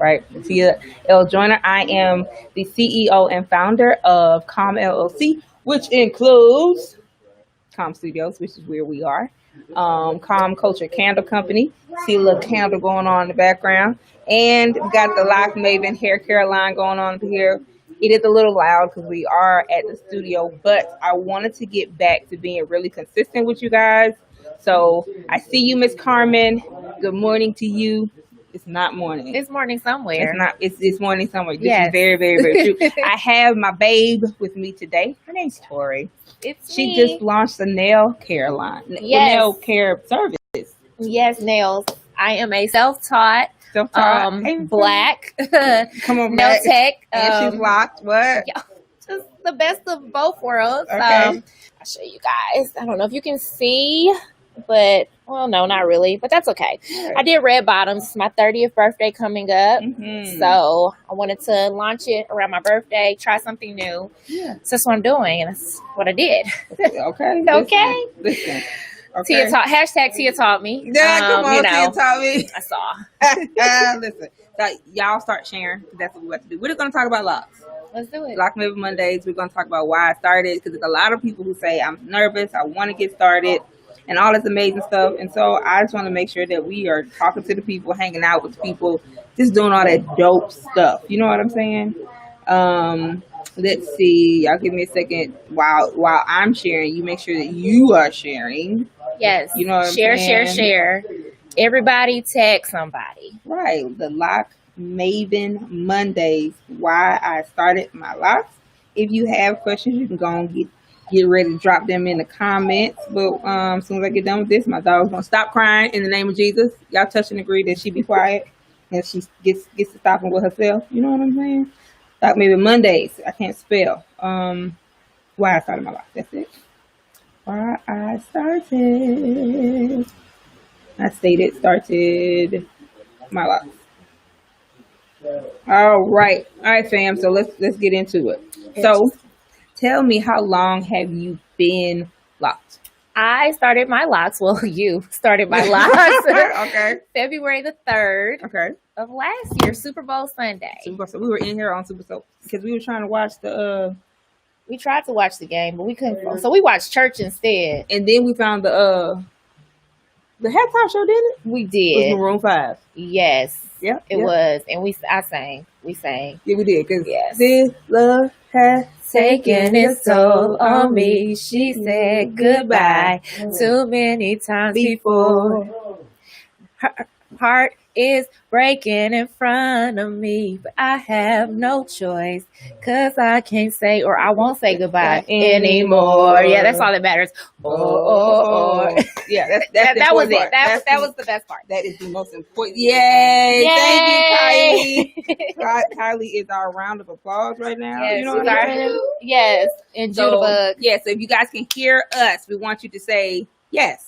right? Tia L. Joyner. I am the CEO and founder of Com LLC, which includes Com Studios, which is where we are. Com Culture Candle Company. See a little candle going on in the background. And we got the Lock Maven hair care line going on up here. It is a little loud because we are at the studio, but I wanted to get back to being really consistent with you guys. So I see you, Miss Carmen. Good morning to you. It's not morning. It's morning somewhere. It's not. It's morning somewhere. This is very, very, very true. I have my babe with me today. Her name's Tori. She just launched a nail care line. Yes. Nail care service. Yes, nails. I am a self-taught black come on, nail tech. And she's locked. What? Yeah, just the best of both worlds. Okay. I'll show you guys. I don't know if you can see, but well, no, not really. But that's okay. I did red bottoms. It's my 30th birthday coming up, so I wanted to launch it around my birthday. Try something new. Yeah. So that's what I'm doing, and that's what I did. Okay. Okay. Listen. Okay. Tia taught me. Yeah, come on, Tia taught me. I saw. Listen, y'all start sharing. That's what we have to do. We're going to talk about locks. Let's do it. Lock Maven Mondays. We're going to talk about why I started, because there's a lot of people who say, I'm nervous, I want to get started, and all this amazing stuff. And so I just want to make sure that we are talking to the people, hanging out with the people, just doing all that dope stuff. You know what I'm saying? Let's see. Y'all give me a second. While I'm sharing, you make sure that you are sharing. Yes. You know what I'm saying? Share. Everybody tag somebody. Right. The Lock Maven Mondays. Why I started my locks. If you have questions, you can go and get ready to drop them in the comments. But as soon as I get done with this, my dog's gonna stop crying in the name of Jesus. Y'all touch and agree that she be quiet and she gets to stopping with herself. You know what I'm saying? Lock Maven Mondays. I can't spell. Why I started my locks. That's it. Why I started my locks. All right, fam. So let's get into it. So, tell me, how long have you been locked? I started my locks. Well, you started my locks. Okay. February the 3rd. Okay. Of last year, Super Bowl Sunday. So we were in here on Super Bowl because we were trying to watch the. We tried to watch the game, but we couldn't. So we watched church instead. And then we found the halftime show, didn't it? We did. It was Maroon 5. Yes. Yeah. It was. And I sang. We sang. Yeah, we did. Cause yes. This love has taken its toll on me. She said goodbye too many times before. Her heart is breaking in front of me, but I have no choice, cause I can't say, or I won't say goodbye anymore. Yeah, that's all that matters. Yeah, that was it. That was the best part. That is the most important. Yay! Thank you, Kylie. Kylie is our round of applause right now. Yes, you know what I'm saying? Yes, and Judabug. Yes, so if you guys can hear us, we want you to say yes.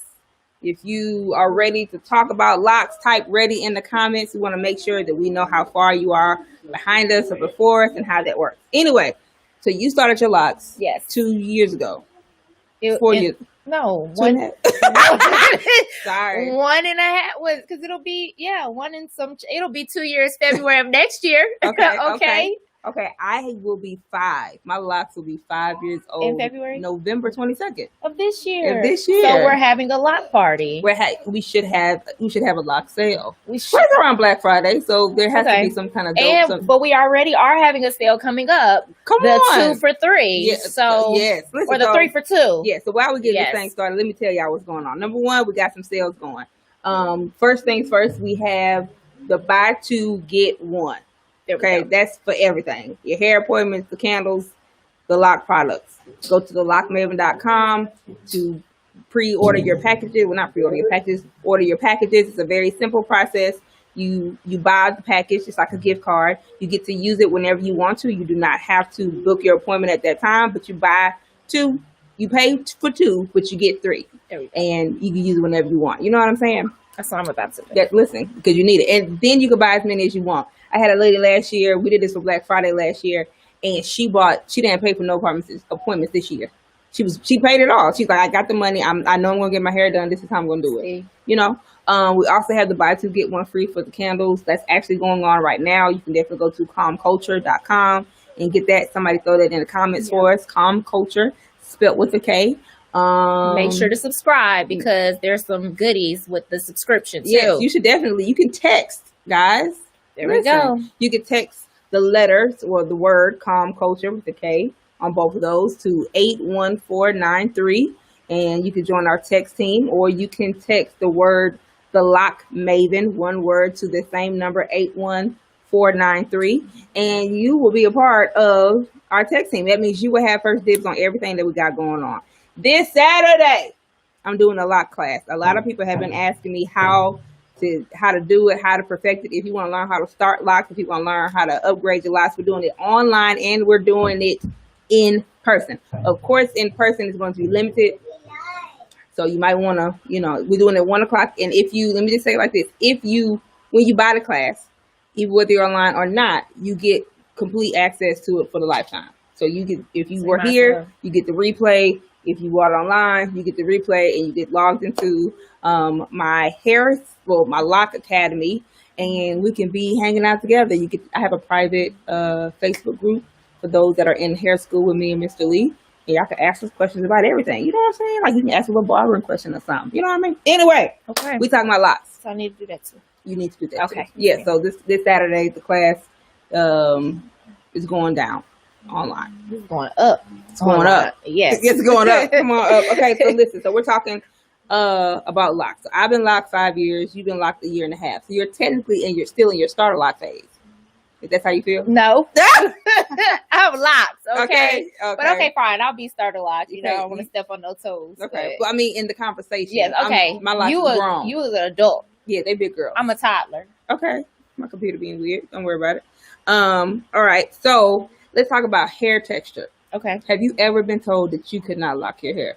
If you are ready to talk about locks, type ready in the comments. We want to make sure that we know how far you are behind us or before us and how that works. Anyway, so you started your locks 2 years ago. 4 years. No, 1.5. Sorry. 1.5 was because it'll be it'll be 2 years February of next year. Okay. I will be 5. My locks will be 5 years old in February, November 22nd of this year. So we're having a lock party. We should have a lock sale. It's around Black Friday, so there has to be some kind of dope. But we already are having a sale coming up. The 2 for 3. Yes. So yes, or the 3 for 2. Yeah. So while we get this thing started, let me tell y'all what's going on. Number one, we got some sales going. First things first, we have the buy 2 get 1. Okay, that's for everything. Your hair appointments, the candles, the lock products. Go to the lockmaven.com to pre-order your packages. Well, not pre-order your packages, order your packages. It's a very simple process. You buy the package, it's like a gift card. You get to use it whenever you want to. You do not have to book your appointment at that time, but you buy 2. You pay for 2, but you get 3. And you can use it whenever you want. You know what I'm saying? That's what I'm about to do. Listen, because you need it. And then you can buy as many as you want. I had a lady last year. We did this for Black Friday last year. And she didn't pay for no appointments this year. She paid it all. She's like, I got the money. I know I'm going to get my hair done. This is how I'm going to do it. You know? We also have the buy two get one free for the candles. That's actually going on right now. You can definitely go to calmculture.com and get that. Somebody throw that in the comments for us. Calm Culture, spelled with a K. Make sure to subscribe because there's some goodies with the subscription too. Yes, you should definitely. You can text, guys. There we go. You can text the letters or the word Calm Culture with a K on both of those to 81493, and you can join our text team, or you can text the word The Lock Maven, one word, to the same number, 81493, and you will be a part of our text team. That means you will have first dibs on everything that we got going on. This Saturday, I'm doing a lock class. A lot of people have been asking me how to do it, how to perfect it. If you want to learn how to start locks, if you want to learn how to upgrade your locks, we're doing it online and we're doing it in person. Of course, in person is going to be limited. So you might want to, we're doing it at 1 o'clock. And let me just say it like this, when you buy the class, even whether you're online or not, you get complete access to it for the lifetime. So if you were here, you get the replay. If you bought it online, you get the replay and you get logged into my Lock Academy, and we can be hanging out together. I have a private Facebook group for those that are in hair school with me and Mr. Lee. And y'all can ask us questions about everything. You know what I'm saying? Like you can ask a little barbering question or something. You know what I mean? Anyway, okay. We talking about locks. So I need to do that too. You need to do that. Okay. Too. Yeah. So this Saturday the class is going down online. It's going up. It's going up. Yes. It's going up. Come on up. Okay. So listen. So we're talking about locks. So I've been locked 5 years. You've been locked a year and a half. So you're technically you're still in your starter lock phase. If that's how you feel? No. I'm locked. Okay. But okay, fine. I'll be starter locked. I don't want to step on no toes. Okay. Well, I mean, in the conversation. Yes. Okay. My lock's grown. You was an adult. Yeah, they big girls. I'm a toddler. Okay. My computer being weird. Don't worry about it. All right. So let's talk about hair texture. Okay. Have you ever been told that you could not lock your hair?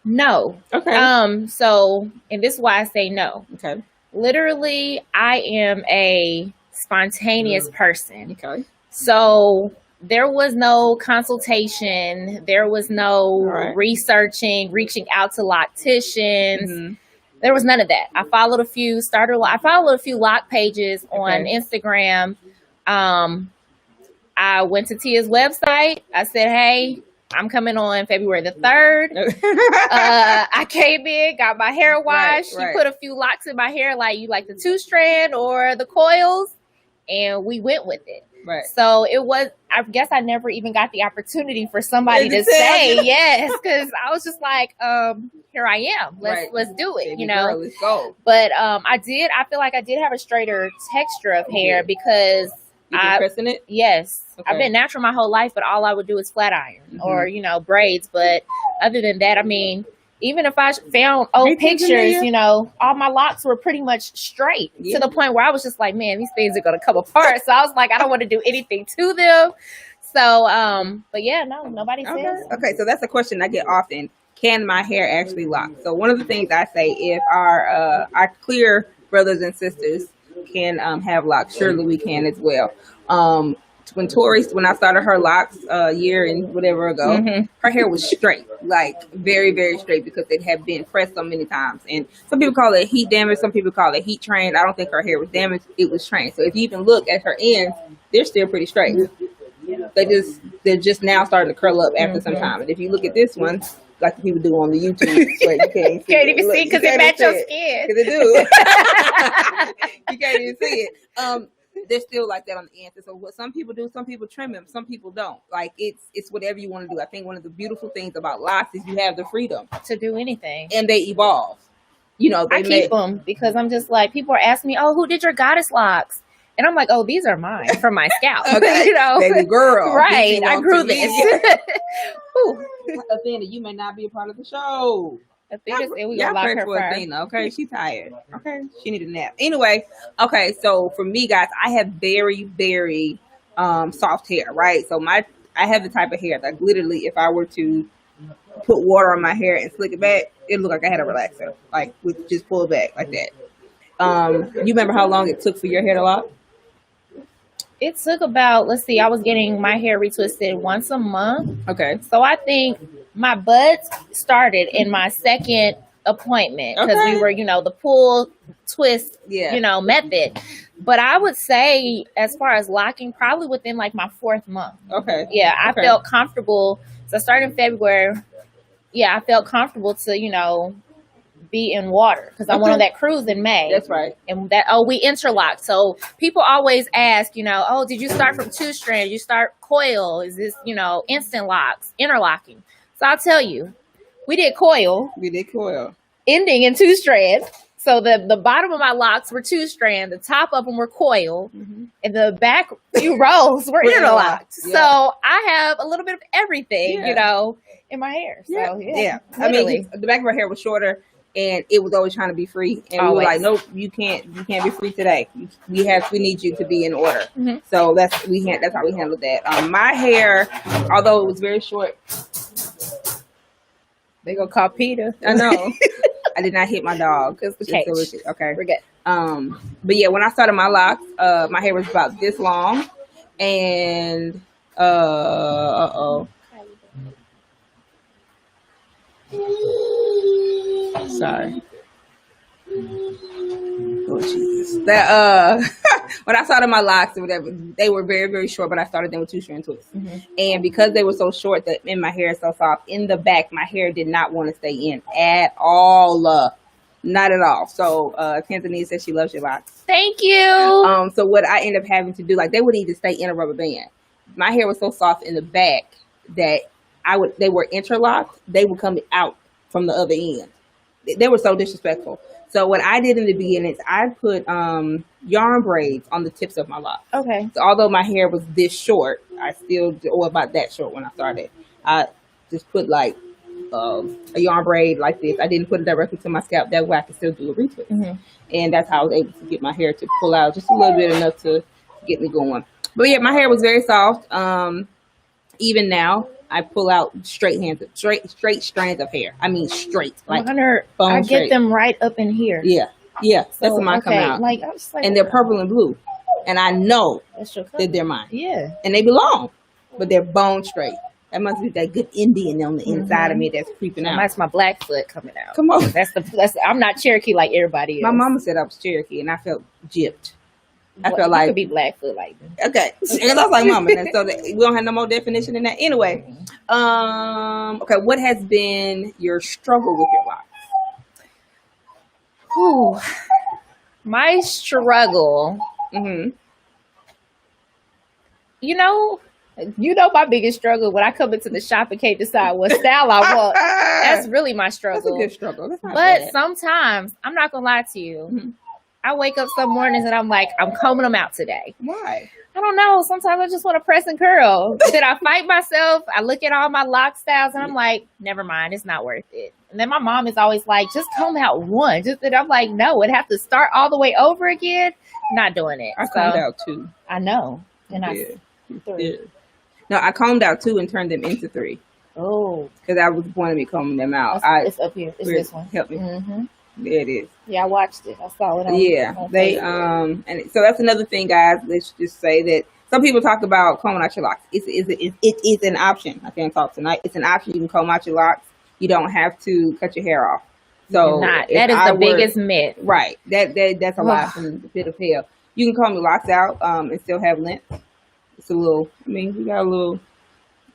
No. Okay. So, and this is why I say no. Okay. Literally, I am a spontaneous person. Okay. So there was no consultation. There was no researching, reaching out to locticians. Mm-hmm. There was none of that. I followed a few lock pages on Instagram. I went to Tia's website. I said, hey, I'm coming on February the 3rd. I came in, got my hair washed. She put a few locks in my hair, like you like the 2-strand or the coils, and we went with it. Right. So I guess I never even got the opportunity for somebody to say yes, because I was just like, here I am. Let's do it, Baby girl, let's go. But I feel like I did have a straighter texture of hair because You've been pressing it? Yes. Okay. I've been natural my whole life, but all I would do is flat iron or, braids. But other than that, I mean, even if I found old pictures, all my locks were pretty much straight to the point where I was just like, man, these things are going to come apart. So I was like, I don't want to do anything to them. So, but yeah, no, nobody says. Okay, so that's a question I get often. Can my hair actually lock? So one of the things I say, if our clear brothers and sisters can have locks, surely we can as well. When I started her locks a year and whatever ago, her hair was straight, like very, very straight, because it had been pressed so many times. And some people call it heat damage, some people call it heat trained. I don't think her hair was damaged, it was trained. So if you even look at her ends, they're still pretty straight. They're just now starting to curl up after some time. And if you look at this one, like the people do on the YouTube, where you can't even see because it matches your skin. Because it do. You can't even see it. They're still like that on the ends. So what some people do, some people trim them, some people don't. Like it's whatever you want to do. I think one of the beautiful things about locks is you have the freedom to do anything, and they evolve. I keep them because I'm just like, people are asking me, "Oh, who did your goddess locks?" And I'm like, "Oh, these are mine from my scalp." Okay, baby girl, right? I grew this. Athena, you may not be a part of the show. Athena said we gonna lock her for Athena. Okay, she's tired. Okay, she need a nap. Anyway, okay, so for me, guys, I have very, very soft hair, right? So I have the type of hair that literally, if I were to put water on my hair and slick it back, it look like I had a relaxer, like with just pull it back like that. You remember how long it took for your hair to lock? It took about, I was getting my hair retwisted once a month. Okay. So I think my buds started in my second appointment because Okay. we were, the pull twist, Yeah. method. But I would say, as far as locking, probably within like my 4th month. Okay. Yeah, I Okay. felt comfortable. So I started in February. Yeah, I felt comfortable to, be in water because I went on that cruise in May. That's right. And we interlocked. So people always ask, oh, did you start from 2 strands? You start coil? Is this, instant locks, interlocking? So I'll tell you, we did coil. We did coil. Ending in 2 strands. So the bottom of my locks were 2 strands. The top of them were coil. Mm-hmm. And the back few rows were interlocked. Yeah. So I have a little bit of everything, Yeah. in my hair. Yeah. So Yeah. I literally. mean, the back of her hair was shorter, and it was always trying to be free. And we were Always. like, nope, you can't be free today. We need you to be in order. Mhm. So that's how we handled that. My hair, although it was very short, They gonna call Peter. I know. I did not hit my dog. It's the Just so cage. okay. We're good. But yeah, when I started my locks, my hair was about this long, and sorry. Oh Jesus! That when I started my locks or whatever, they were very, very short, but I started them with 2-strand twists. Mm-hmm. And because they were so short that and my hair is so soft, in the back, my hair did not want to stay in at all. Not at all. So Tanzania says she loves your locks. Thank you. So what I end up having to do, like they wouldn't even stay in a rubber band. My hair was so soft in the back that they were interlocked. They would come out from the other end. They were so disrespectful. So what I did in the beginning is I put yarn braids on the tips of my locks. Okay. So although my hair was this short, or about that short when I started, I just put like a yarn braid like this. I didn't put it directly to my scalp. That way I could still do a retwist. Mm-hmm. And that's how I was able to get my hair to pull out just a little bit, enough to get me going. But yeah, my hair was very soft. Even now, I pull out straight strands of hair. I mean straight, like bone I straight. get them right up in here. Yeah, that's So, when mine come out. Like, I was like, And they're purple and blue, and I know that's your color. that they're mine, Yeah. and they belong, but they're bone straight. That must be that good Indian on the inside of me that's creeping out. That's my black foot coming out. Come on. That's I'm not Cherokee like everybody else. My mama said I was Cherokee, and I felt gypped. I Well, felt you like could be Blackfoot like me. okay, and that's like mama. And so we don't have no more definition than that. Anyway, okay, what has been your struggle with your locks? Whew. My struggle, Mm-hmm. you know my biggest struggle when I come into the shop and can't decide what style I want. That's really my struggle. That's a good struggle. That's not But bad. sometimes, I'm not gonna lie to you, Mhm. I wake up some mornings and I'm like, I'm combing them out today. Why? I don't know. Sometimes I just want to press and curl. Then I fight myself. I look at all my lock styles and I'm like, never mind. It's not worth it. And then my mom is always like, just comb out one. And I'm like, no, it'd have to start all the way over again. Not doing it. I combed out 2. I know. And Yeah. I 3. Yeah. No, I combed out 2 and turned them into 3 Oh, because I was wanting me combing them out. it's up here. It's this one. Help me. Mm-hmm. There it is. Yeah, I watched it. I saw it. On They Facebook. and so that's another thing, guys. Let's just say that some people talk about combing out your locks. It is an option. I can't talk tonight. It's an option. You can comb out your locks. You don't have to cut your hair off. So Not. if That is I the were- biggest myth. Right. That's a lie from the pit of hell. You can comb your locks out and still have length. It's a little. I mean, we got a little.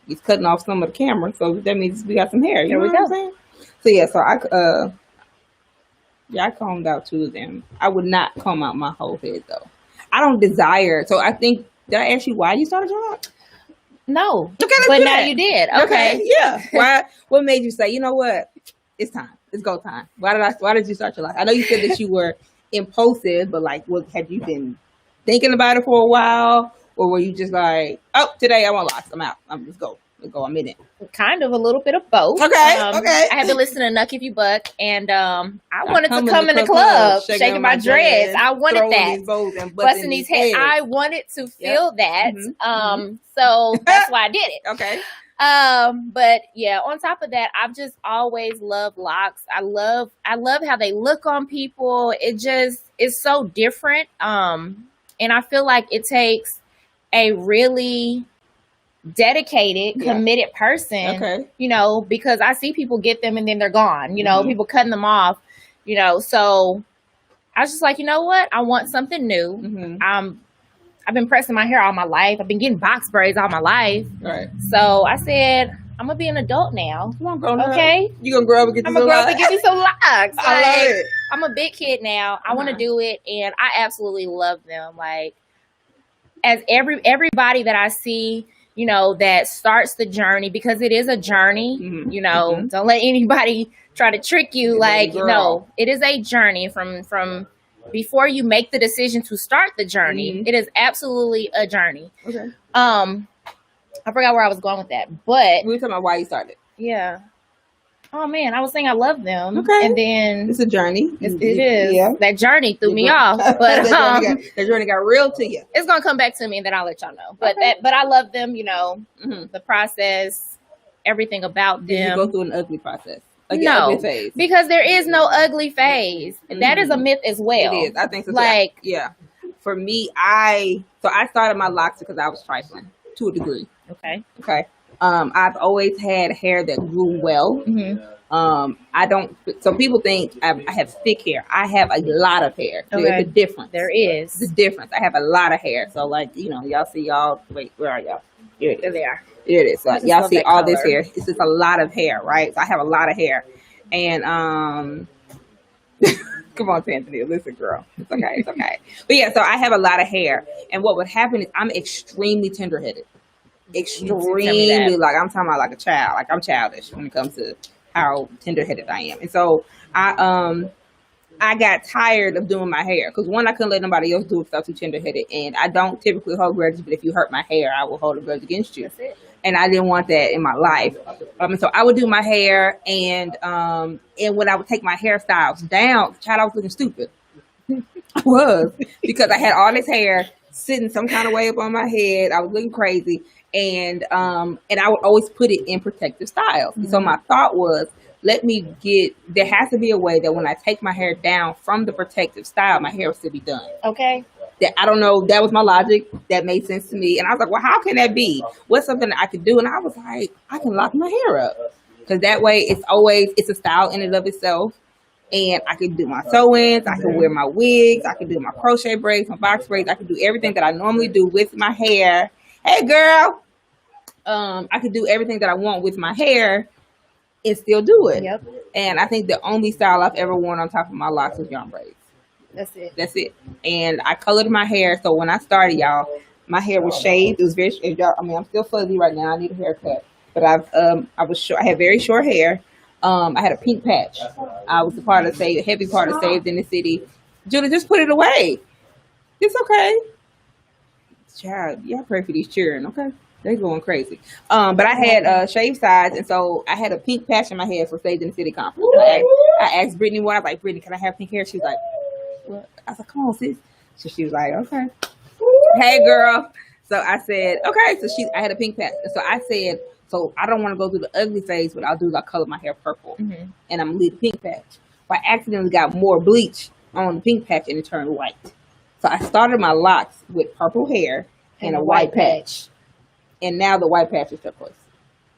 It's cutting off some of the camera, so that means we got some hair. You There know we what I'm go. saying? So yeah, so I combed out 2 of them. I would not comb out my whole head though. I don't desire. So I think, did I ask you why you started your locks? No. Okay, let's But do now that. you did. Okay. Yeah. Why? What made you say, you know what? It's time. It's go time. Why did you start your locks? I know you said that you were impulsive, but like, what had you been thinking about it for a while, or were you just like, oh, today I want locks. I'm out. Let's go. I'm in it. Kind of a little bit of both. Okay. I have been listening to Nuck If You Buck, and I wanted to come in the club, shaking my dreads. I wanted that. Busting these heads. I wanted to feel that. So that's why I did it. Okay. But yeah, on top of that, I've just always loved locks. I love how they look on people. It just is so different. And I feel like it takes a really dedicated, Yeah. committed person, Okay. you know, because I see people get them and then they're gone, you know, people cutting them off, you know. So I was just like, you know what? I want something new. I've been pressing my hair all my life. I've been getting box braids all my life. Right. So I said, I'm gonna be an adult now. Come on, grown up. Okay. You gonna grow up and get I'm some gonna grow up locks? and get me some locks. I love Like, it. I'm a big kid now. I want to do it, and I absolutely love them. Like, as everybody that I see, you know, that starts the journey, because it is a journey. You know, don't let anybody try to trick you. Like, no, it is a journey from before you make the decision to start the journey. It is absolutely a journey. Okay. I forgot where I was going with that, but we were talking about why you started. Yeah. Oh man, I was saying I love them. Okay. And then it's a journey. It is. Yeah. That journey threw me off. But that journey got real to you. It's gonna come back to me, and then I'll let y'all know. But but I love them. You know, the process, everything about them. Did you go through an ugly process? Like no, ugly phase? Because there is no ugly phase. That is a myth as well. It is. I think so. Like, yeah. For me, I started my locks because I was trifling to a degree. Okay. Okay. I've always had hair that grew well. I don't. So people think I have thick hair. I have a lot of hair. Okay. There's a difference. There is. The difference. I have a lot of hair. So like, you know, y'all see y'all. Wait, where are y'all? Here they are. Here it is. So y'all see all this hair. It's just a lot of hair, right? So I have a lot of hair, and come on, Anthony, listen, girl. It's okay. It's okay. But yeah, so I have a lot of hair, and what would happen is I'm extremely tender-headed. Extremely, like I'm talking about like a child. Like I'm childish when it comes to how tender-headed I am. And so I got tired of doing my hair because one, I couldn't let nobody else do it because I was too tender-headed, and I don't typically hold grudges, but if you hurt my hair, I will hold a grudge against you. That's it. And I didn't want that in my life. So I would do my hair, and when I would take my hairstyles down, child, I was looking stupid. I was, because I had all this hair sitting some kind of way up on my head. I was looking crazy, and I would always put it in protective styles. So my thought was, there has to be a way that when I take my hair down from the protective style, my hair will still be done. Okay. That I don't know. That was my logic. That made sense to me. And I was like, well, how can that be? What's something that I could do? And I was like, I can lock my hair up. Because that way it's a style in and of itself. And I can do my sew-ins. I can wear my wigs. I can do my crochet braids, my box braids. I can do everything that I normally do with my hair. Hey, girl. I could do everything that I want with my hair and still do it. Yep. And I think the only style I've ever worn on top of my locks was yarn braids. That's it. And I colored my hair. So when I started, y'all, my hair was shaved. It was very, I'm still fuzzy right now. I need a haircut. But I had very short hair. I had a pink patch. I was a heavy part of Saved in the City. Julie, just put it away. It's okay. Child, y'all pray for these children, okay? They're going crazy. But I had shaved sides, and so I had a pink patch in my head for Saved in the City conference. I asked Brittany one. I was like, Brittany, can I have pink hair? She was like, what? I was like, come on, sis. So she was like, okay. Hey, girl. So I said, okay. So I had a pink patch. And so I said, so I don't want to go through the ugly phase. What I'll do is I'll color my hair purple. And I'm going to leave the pink patch. But I accidentally got more bleach on the pink patch, and it turned white. So I started my locks with purple hair and a white patch. And now the white patch is turquoise.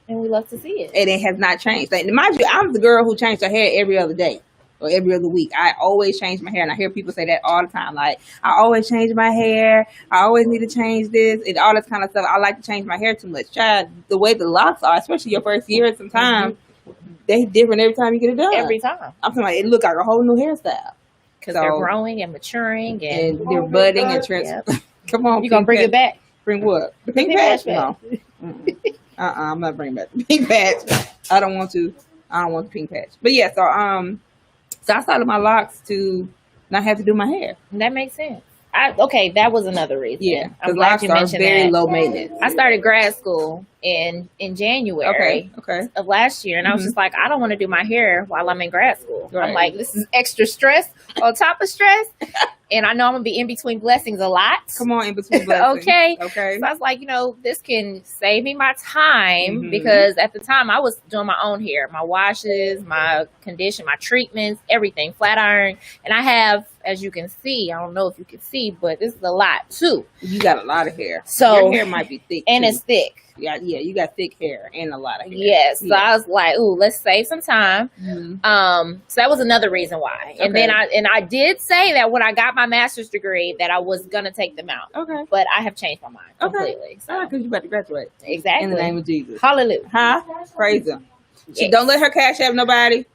And we love to see it. And it has not changed. Like, mind you, I'm the girl who changed her hair every other day or every other week. I always change my hair. And I hear people say that all the time. Like, I always change my hair. I always need to change this and all this kind of stuff. I like to change my hair too much. Child, the way the locks are, especially your first year, sometimes they different every time you get it done. Every time. I'm talking about it look like a whole new hairstyle. Because they're growing and maturing. And they're budding and transforming. Come on. You going to bring it back? Bring what? The pink patch? No. I'm not bringing back the pink patch. I don't want the pink patch. But yeah, so I started my locks to not have to do my hair. That makes sense. That was another reason. Yeah, because locks are very low maintenance. I started grad school in January of last year, and I was just like, I don't want to do my hair while I'm in grad school. Right. I'm like, this is extra stress on top of stress. And I know I'm going to be in between blessings a lot. Come on, in between blessings. Okay. So I was like, this can save me my time because at the time I was doing my own hair, my washes, my condition, my treatments, everything, flat iron. And I have as you can see. I don't know if you can see, but this is a lot too. You got a lot of hair. So your hair might be thick and too. it's thick. Yeah, you got thick hair and a lot of hair. Yes. So I was like, ooh, let's save some time. So that was another reason why. And then I did say that when I got my master's degree that I was gonna take them out. Okay. But I have changed my mind completely. So because you about to graduate. exactly. In the name of Jesus. Hallelujah. Huh? Praise him. Yes. Don't let her cash out nobody.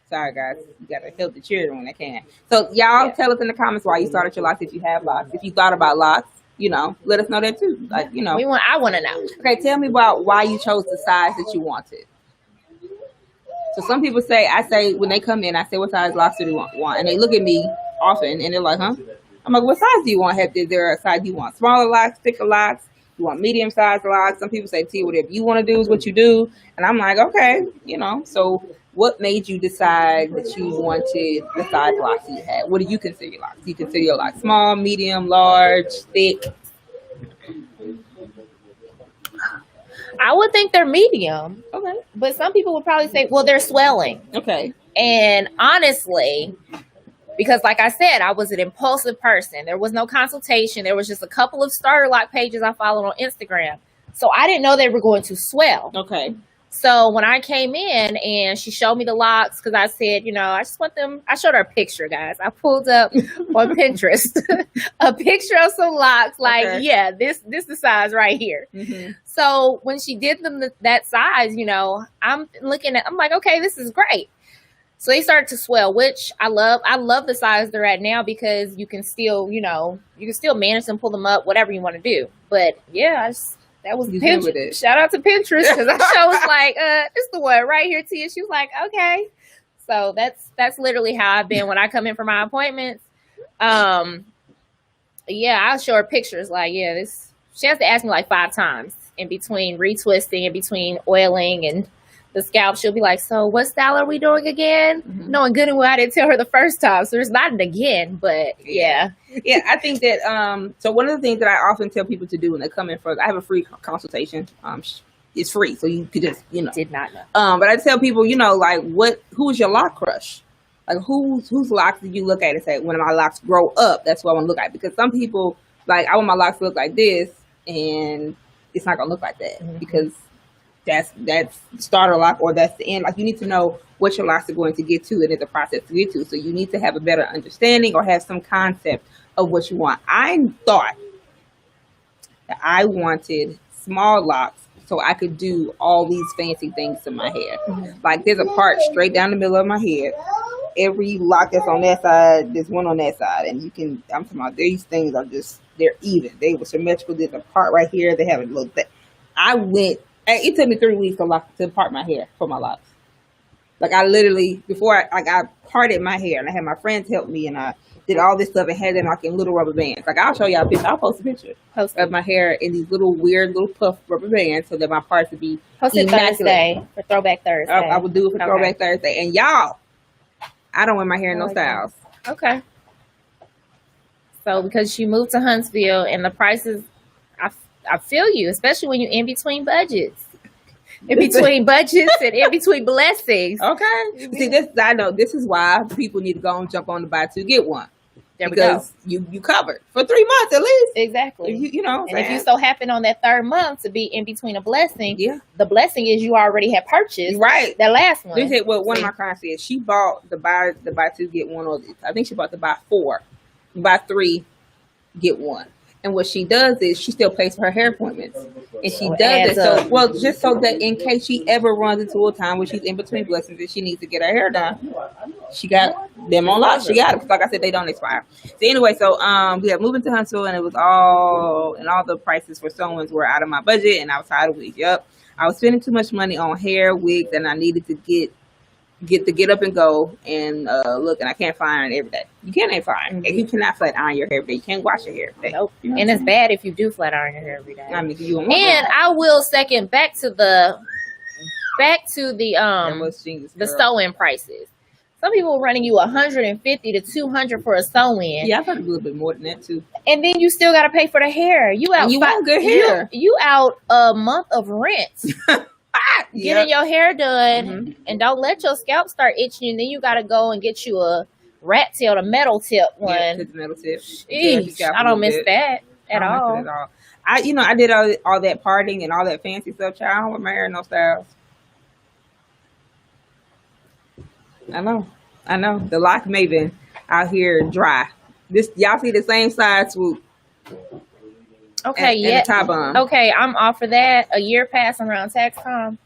Sorry, guys. You got to help the children when they can. So, y'all tell us in the comments why you started your locks if you have locks. If you thought about locks, let us know that too. Like, I want to know. Okay, tell me about why you chose the size that you wanted. So, some people I say, when they come in, I say, what size locks do you want? And they look at me often and they're like, huh? I'm like, what size do you want? Is there a size you want? Smaller locks, thicker locks? You want medium-sized locks? Some people say, T, whatever you want to do is what you do. And I'm like, okay, So what made you decide that you wanted the size locks you had? What do you consider your locks? Do you consider your locks small, medium, large, thick? I would think they're medium. Okay. But some people would probably say, well, they're swelling. Okay. And honestly, because like I said, I was an impulsive person. There was no consultation. There was just a couple of starter lock pages I followed on Instagram. So I didn't know they were going to swell. Okay. So when I came in and she showed me the locks, because I said, I just want them. I showed her a picture, guys. I pulled up on Pinterest a picture of some locks. Like, yeah, this is the size right here. Mm-hmm. So when she did them that size, I'm like, okay, this is great. So they started to swell, which I love. I love the size they're at now because you can still, manage them, pull them up, whatever you want to do. But yeah, that was Pinterest. Shout out to Pinterest because I was like, this is the one right here, Tia. She was like, okay. So that's literally how I've been when I come in for my appointments. Yeah, I'll show her pictures. Like, this. She has to ask me like 5 times in between retwisting, in between oiling and the scalp. She'll be like, so what style are we doing again? Mm-hmm. Knowing good and well I didn't tell her the first time, so there's not an again, but yeah. I think that so one of the things that I often tell people to do when they come in for, I have a free consultation. It's free, so you could just did not know. But I tell people, like, who's your lock crush? Like, whose locks did you look at and say, when my locks grow up, that's what I want to look at? Because some people, like, I want my locks to look like this, and it's not gonna look like that. Mm-hmm. Because that's starter lock or that's the end. Like, you need to know what your locks are going to get to and it's a process to get to. So you need to have a better understanding or have some concept of what you want. I thought that I wanted small locks so I could do all these fancy things to my hair. Mm-hmm. Like, there's a part straight down the middle of my head. Every lock that's on that side, there's one on that side. And I'm talking about these things are just, they're even. They were symmetrical. There's a part right here. They have a little thing. It took me 3 weeks to part my hair for my locks. Like, I literally, before I parted my hair, and I had my friends help me, and I did all this stuff and had them like in little rubber bands. Like, I'll show y'all a picture. I'll post a picture of my hair in these little weird little puff rubber bands so that my parts would be posted Thursday for Throwback Thursday. I would do it for Throwback Thursday. And y'all, I don't wear my hair in no styles. Okay. So because she moved to Huntsville and the prices, I feel you, especially when you're in between budgets. In between budgets and in between blessings. Okay. See, I know this is why people need to go and jump on the buy 2 get 1. There because you covered for 3 months at least. Exactly. And if you so happen on that 3rd month to be in between a blessing, the blessing is you already have purchased that last one. This is what one of my clients said. She bought the buy 2 get 1, or I think she bought the buy 4, buy 3 get 1. And what she does is she still pays for her hair appointments. And she does it just so that in case she ever runs into a time where she's in between blessings and she needs to get her hair done, she got them on lock. She got it. Like I said, they don't expire. So anyway, moving to Huntsville, and it was all the prices for sew-ins were out of my budget, and I was tired of wigs. I was spending too much money on hair, wigs, and I needed to get up and go and look, and I can't flat iron every day. You can't find. You cannot flat iron your hair every day. You can't wash your hair every day. Nope. And it's bad if you do flat iron your hair every day. I mean, I will second back to the sew-in prices. Some people are running you $150 to $200 for a sew-in. Yeah, I've heard a little bit more than that too. And then you still got to pay for the hair. You want good hair. You out a month of rent. Getting your hair done, and don't let your scalp start itching, and then you got to go and get you a rat tail, the metal tip one. Yeah, the metal tip. Eesh, I don't miss that at all. I did all that partying and all that fancy stuff, child. I don't wear my hair in no styles. I know. The lock maven out here dry. This y'all see the same side swoop. Okay, yeah. Top on. Okay, I'm off for that. A year passing around tax time.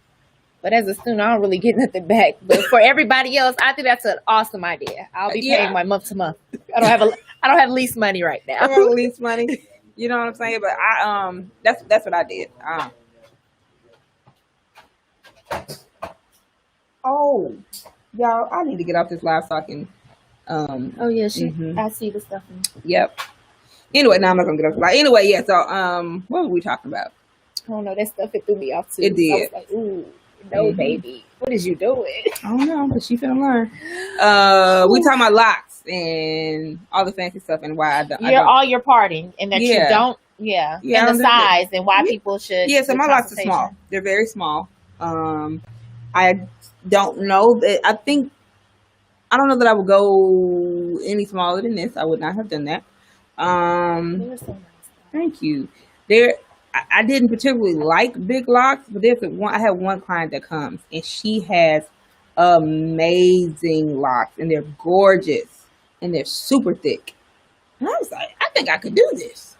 But as a student, I don't really get nothing back. But for everybody else, I think that's an awesome idea. I'll be paying my month to month. I don't have lease money right now. I don't have lease money. You know what I'm saying? But that's what I did. Oh, y'all, I need to get off this live talking. Oh yeah, I see the stuff. Yep. Anyway, now I'm not gonna get off the live. Anyway, yeah. So what were we talking about? I don't know. That stuff it threw me off too. It did. I was like, ooh. No, baby. What is you doing? I don't know, but she finna learn. We talking about locks and all the fancy stuff and why I don't. All your parting and that you don't. Yeah. And the size and why people should. Yeah, so my locks are small. They're very small. I don't know that. I don't know that I would go any smaller than this. I would not have done that. They were so nice. Thank you. I didn't particularly like big locks, but I have one client that comes and she has amazing locks and they're gorgeous and they're super thick. And I was like, I think I could do this.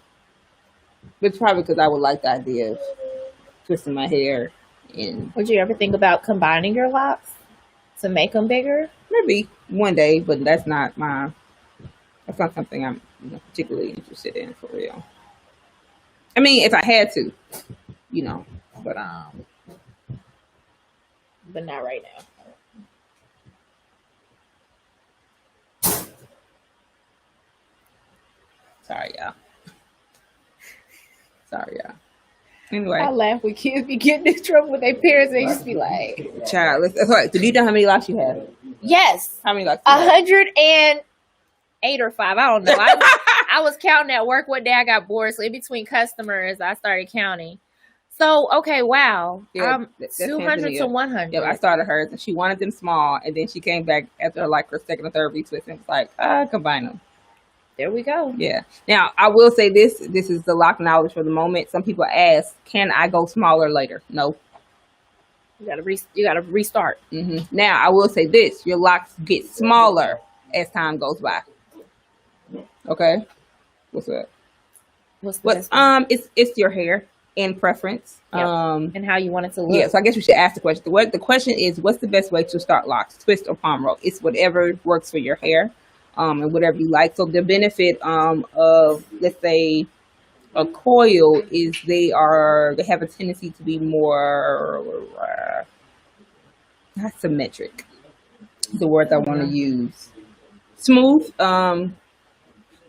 But it's probably because I would like the idea of twisting my hair. And would you ever think about combining your locks to make them bigger? Maybe one day, but that's not something I'm particularly interested in for real. I mean, if I had to, but not right now. Sorry, y'all. Anyway, I laugh when kids be getting in trouble with their parents. They just be like, "Child, that's right." Do you know how many locks you have? Yes. How many locks? 108 or 5. I don't know. I was counting at work one day. I got bored, so in between customers, I started counting. So okay, wow, yeah, 200 to 100. Yeah, I started hers, and she wanted them small, and then she came back after like her second or third retwist, and was like, combine them. There we go. Yeah. Now I will say this is the lock knowledge for the moment. Some people ask, can I go smaller later? No. You gotta restart. Mm-hmm. Now I will say this: your locks get smaller as time goes by. Okay. What's that? It's your hair and preference. Yep. And how you want it to look. Yeah, so I guess we should ask the question. The question is, what's the best way to start locks? Twist or palm roll? It's whatever works for your hair, and whatever you like. So the benefit of, let's say, a coil is they have a tendency to be more not symmetric. The word I want to use. Smooth.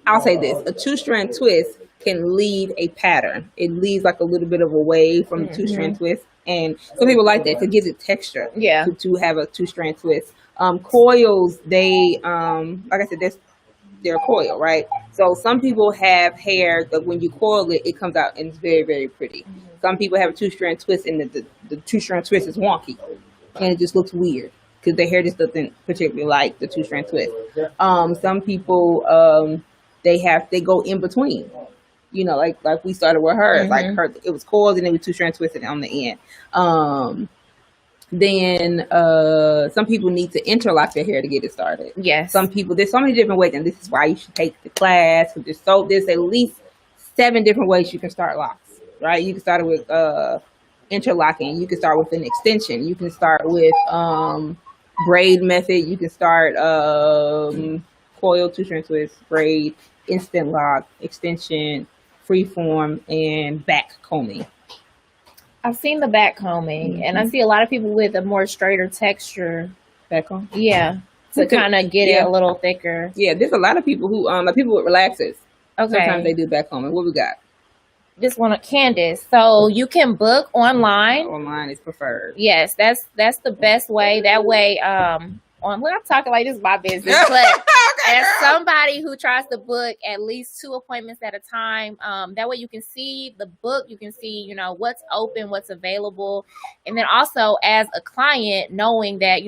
I'll say this: a 2-strand twist can leave a pattern. It leaves like a little bit of a wave from the 2-strand twist, and some people like that because it gives it texture. Yeah. To have a 2-strand twist. Coils, they like I said, they're a coil, right? So some people have hair that when you coil it, it comes out and it's very, very pretty. Some people have a 2-strand twist and the 2-strand twist is wonky and it just looks weird because their hair just doesn't particularly like the 2-strand twist. Some people they go in between, like we started with her, like it was coiled and then we 2-strand twisted on the end. Then some people need to interlock their hair to get it started. Yes. There's so many different ways, and this is why you should take the class. There's at least 7 different ways you can start locks, right? You can start with interlocking. You can start with an extension. You can start with braid method. You can start coil, 2-strand twist, braid, instant lock, extension, freeform, and back combing. I've seen the back combing, and I see a lot of people with a more straighter texture. Back comb? Yeah, to kind of get it a little thicker. Yeah, there's a lot of people who, like people with relaxers. Okay. Sometimes they do back combing. What we got? This one, Candace. So you can book online. Online is preferred. Yes, that's the best way. That way, when I'm talking like this is my business, but as somebody who tries to book at least 2 appointments at a time, that way you can see the book, you can see, what's open, what's available. And then also as a client, knowing that,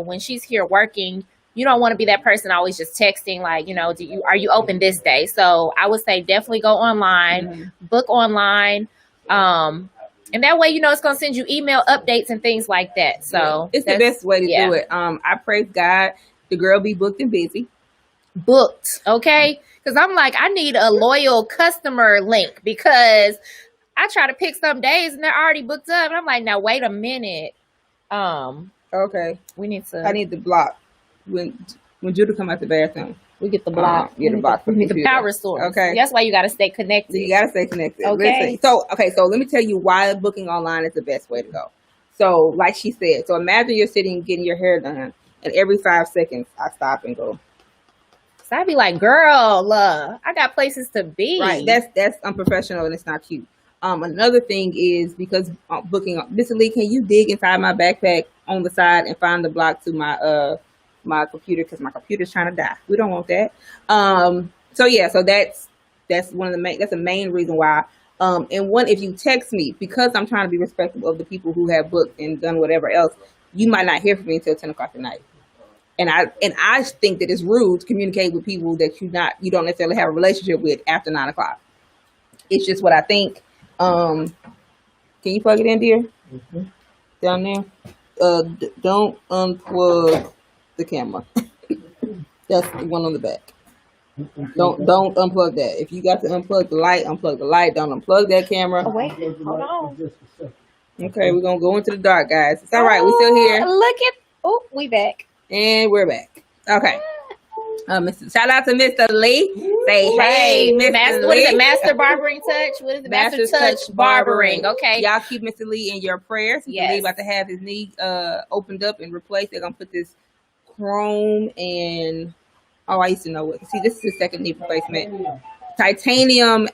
when she's here working, you don't want to be that person always just texting like, are you open this day? So I would say definitely go online, book online. And that way, it's going to send you email updates and things like that. So it's the best way to do it. I praise God. The girl be booked and busy. Booked. Okay. Because I'm like, I need a loyal customer link because I try to pick some days and they're already booked up. And I'm like, now wait a minute. Okay. I need the block. When Judah come out the bathroom, we get the block. We need the power source. Okay. That's why you got to stay connected. You got to stay connected. Okay. Listen. So let me tell you why booking online is the best way to go. So like she said, so imagine you're sitting getting your hair done, and every 5 seconds I stop and go. So I'd be like, girl, I got places to be. Right. That's unprofessional and it's not cute. Another thing is because booking, Mr. Lee, can you dig inside my backpack on the side and find the block to my computer, because my computer's trying to die. We don't want that. So that's one of that's the main reason why. And one, if you text me, because I'm trying to be respectful of the people who have booked and done whatever else, you might not hear from me until 10 o'clock at night. And I think that it's rude to communicate with people that you don't necessarily have a relationship with after 9 o'clock. It's just what I think. Can you plug it in, dear? Mm-hmm. Down there. Don't unplug the camera. That's the one on the back. Don't unplug that. If you got to unplug the light, unplug the light. Don't unplug that camera. Oh, wait, hold on. Okay, we're gonna go into the dark, guys. It's all right. We're still here. We back. And we're back. Okay. Shout out to Mr. Lee. Say hey, Mr. Lee. What is it? Master Barbering Touch? What is it? Master Touch Barbering. Okay. Y'all keep Mr. Lee in your prayers. Yes. He's about to have his knee opened up and replaced. They're gonna put this chrome and I used to know what. See, this is his second knee replacement. Titanium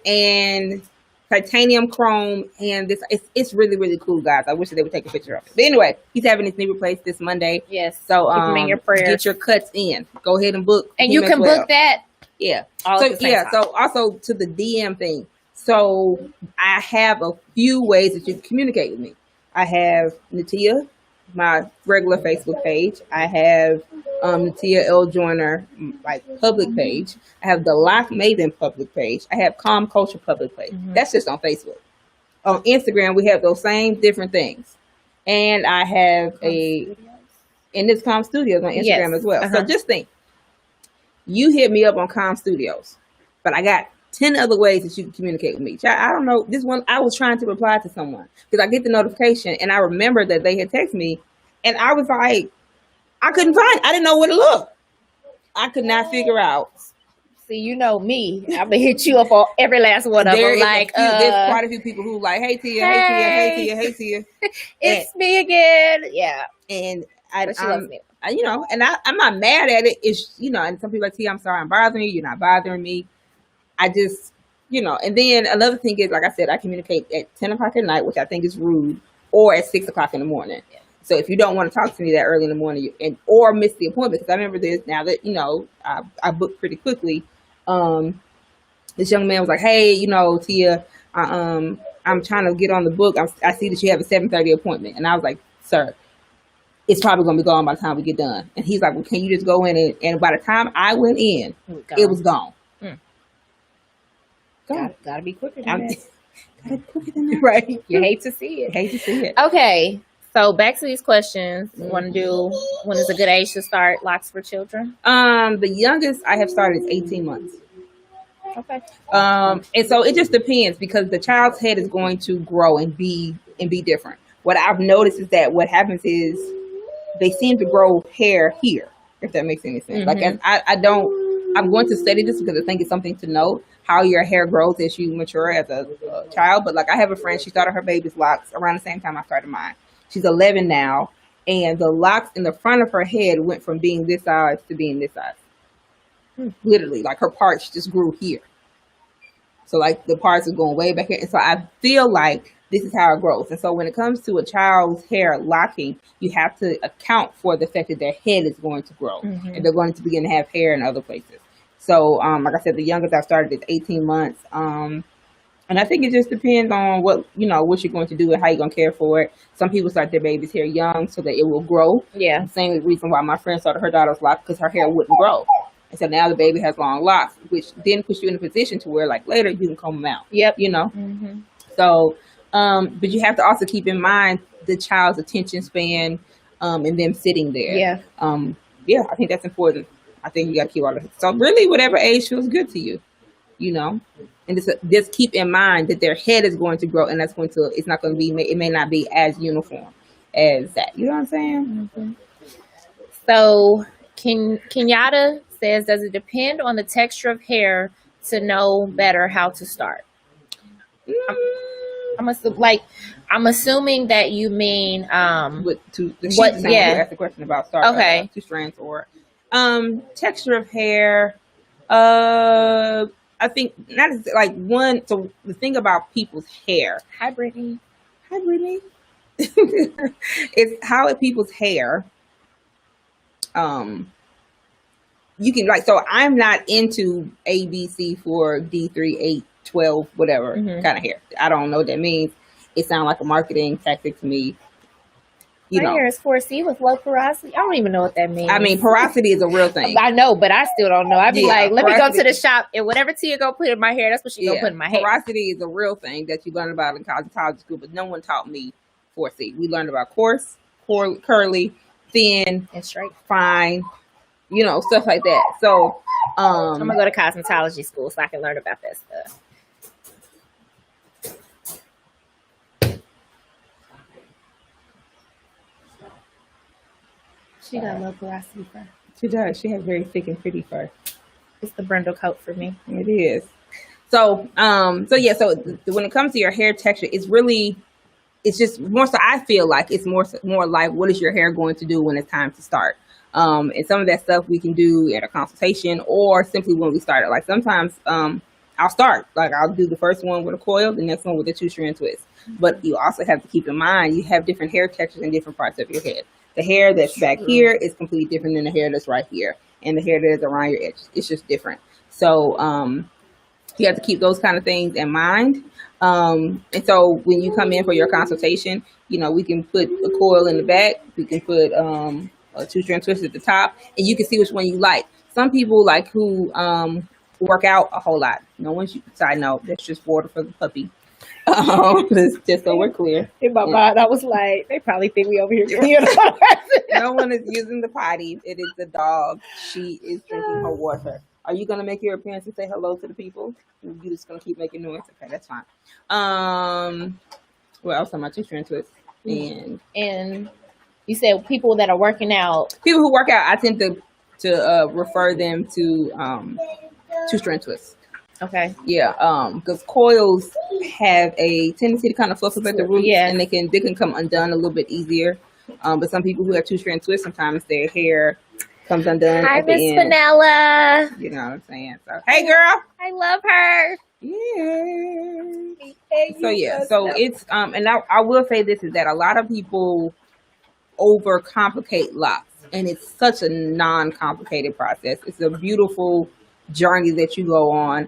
chrome, and this it's really, really cool, guys. I wish that they would take a picture of it. But anyway, he's having his knee replaced this Monday. Yes. So keep him in your prayers. Get your cuts in. Go ahead and book. And you can book that. Yeah. Time. So also to the DM thing. So I have a few ways that you can communicate with me. I have Natia, my regular Facebook page. I have Natia L. Joyner, like public page. I have the Lock Maven public page. I have Calm Culture public page. Mm-hmm. That's just on Facebook. On Instagram, we have those same different things. And I have and it's Calm Studios on Instagram as well. So just think, you hit me up on Calm Studios, but I got 10 other ways that you can communicate with me. I don't know. This one, I was trying to reply to someone because I get the notification and I remember that they had texted me and I was like, I didn't know where to look. I could not figure out. See, you know me. I'm going to hit you up on every last one of them. There's quite a few people who like, hey Tia, hey Tia. It's me again. Yeah. And she loves me. And I'm not mad at it. It's, and some people are like, Tia, I'm sorry I'm bothering you. You're not bothering me. I just, and then another thing is, like I said, I communicate at 10 o'clock at night, which I think is rude, or at 6 o'clock in the morning. Yeah. So if you don't want to talk to me that early in the morning or miss the appointment, because I remember this now that, I booked pretty quickly. This young man was like, hey, Tia, I'm trying to get on the book. I see that you have a 7:30 appointment. And I was like, sir, it's probably going to be gone by the time we get done. And he's like, well, can you just go in? And by the time I went in, it was gone. Gotta be quicker than that. Gotta be quicker than that. Right. You hate to see it. Hate to see it. Okay. So back to these questions. You want to do when is a good age to start locks for children? The youngest I have started is 18 months. Okay. And so it just depends because the child's head is going to grow and be different. What I've noticed is that what happens is they seem to grow hair here, if that makes any sense. Mm-hmm. Like I'm going to study this because I think it's something to note how your hair grows as you mature as a child. But like I have a friend, she started her baby's locks around the same time I started mine. She's 11 now, and the locks in the front of her head went from being this size to being this size. Literally, like her parts just grew here. So like the parts are going way back here. And so I feel like this is how it grows. And so when it comes to a child's hair locking, you have to account for the fact that their head is going to grow. Mm-hmm. And they're going to begin to have hair in other places. So like I said, the youngest I started is 18 months. And I think it just depends on what what you're going to do and how you're going to care for it. Some people start their baby's hair young so that it will grow. Yeah. Same reason why my friend started her daughter's locks, because her hair wouldn't grow. And so now the baby has long locks, which then puts you in a position to where like later you can comb them out. Yep. Mm-hmm. So, but you have to also keep in mind the child's attention span and them sitting there. Yeah. Yeah, I think that's important. I think you got to keep all of it. So really, whatever age feels good to you, and just keep in mind that their head is going to grow, and it's not going to be, it may not be as uniform as that. You know what I'm saying? Mm-hmm. So Kenyatta says, does it depend on the texture of hair to know better how to start? I'm assuming that you mean asked the question about start. Okay. 2 strands or texture of hair. I think not like one. So the thing about people's hair. Hi, Brittany. It's how people's hair. You can so I'm not into ABC for D3, 8, 12, whatever kind of hair. I don't know what that means. It sounds like a marketing tactic to me. My hair is 4C with low porosity. I don't even know what that means. I mean, porosity is a real thing. I know, but I still don't know. I'd be like, let me go to the shop and whatever Tia go put in my hair, that's what she gonna put in my hair. Porosity is a real thing that you learn about in cosmetology school, but no one taught me 4C. We learned about coarse, curly, thin, and straight, fine, stuff like that. So I'm gonna go to cosmetology school so I can learn about that stuff. She got low porosity fur. She does. She has very thick and pretty fur. It's the brindle coat for me. It is. So, So when it comes to your hair texture, it's just more so. I feel like it's more like, what is your hair going to do when it's time to start? And some of that stuff we can do at a consultation or simply when we start it. Like sometimes, I'll start. Like I'll do the first one with a coil, the next one with a 2-strand twist. But you also have to keep in mind you have different hair textures in different parts of your head. The hair that's back here is completely different than the hair that's right here, and the hair that is around your edges. It's just different. So you have to keep those kind of things in mind. And so when you come in for your consultation, we can put a coil in the back. We can put a 2-strand twist at the top, and you can see which one you like. Some people who work out a whole lot. No one's side note. That's just water for the puppy. Just so we're clear. In my mind, I was like, they probably think we over here. No one is using the potty. It is the dog. She is drinking her water. Are you gonna make your appearance and say hello to the people? Or you just gonna keep making noise? Okay, that's fine. What else am I just trying to? And you said people that are working out. People who work out, I tend to refer them to 2-strand twists. Okay. Yeah, because coils have a tendency to kind of fluff up at the roots, and they can come undone a little bit easier. But some people who have 2-strand twists, sometimes their hair comes undone. Hi, at the Miss end. Vanilla. You know what I'm saying? So, hey, girl. I love her. Yeah. So it's and I will say this is that a lot of people overcomplicate locks, and it's such a non-complicated process. It's a beautiful journey that you go on.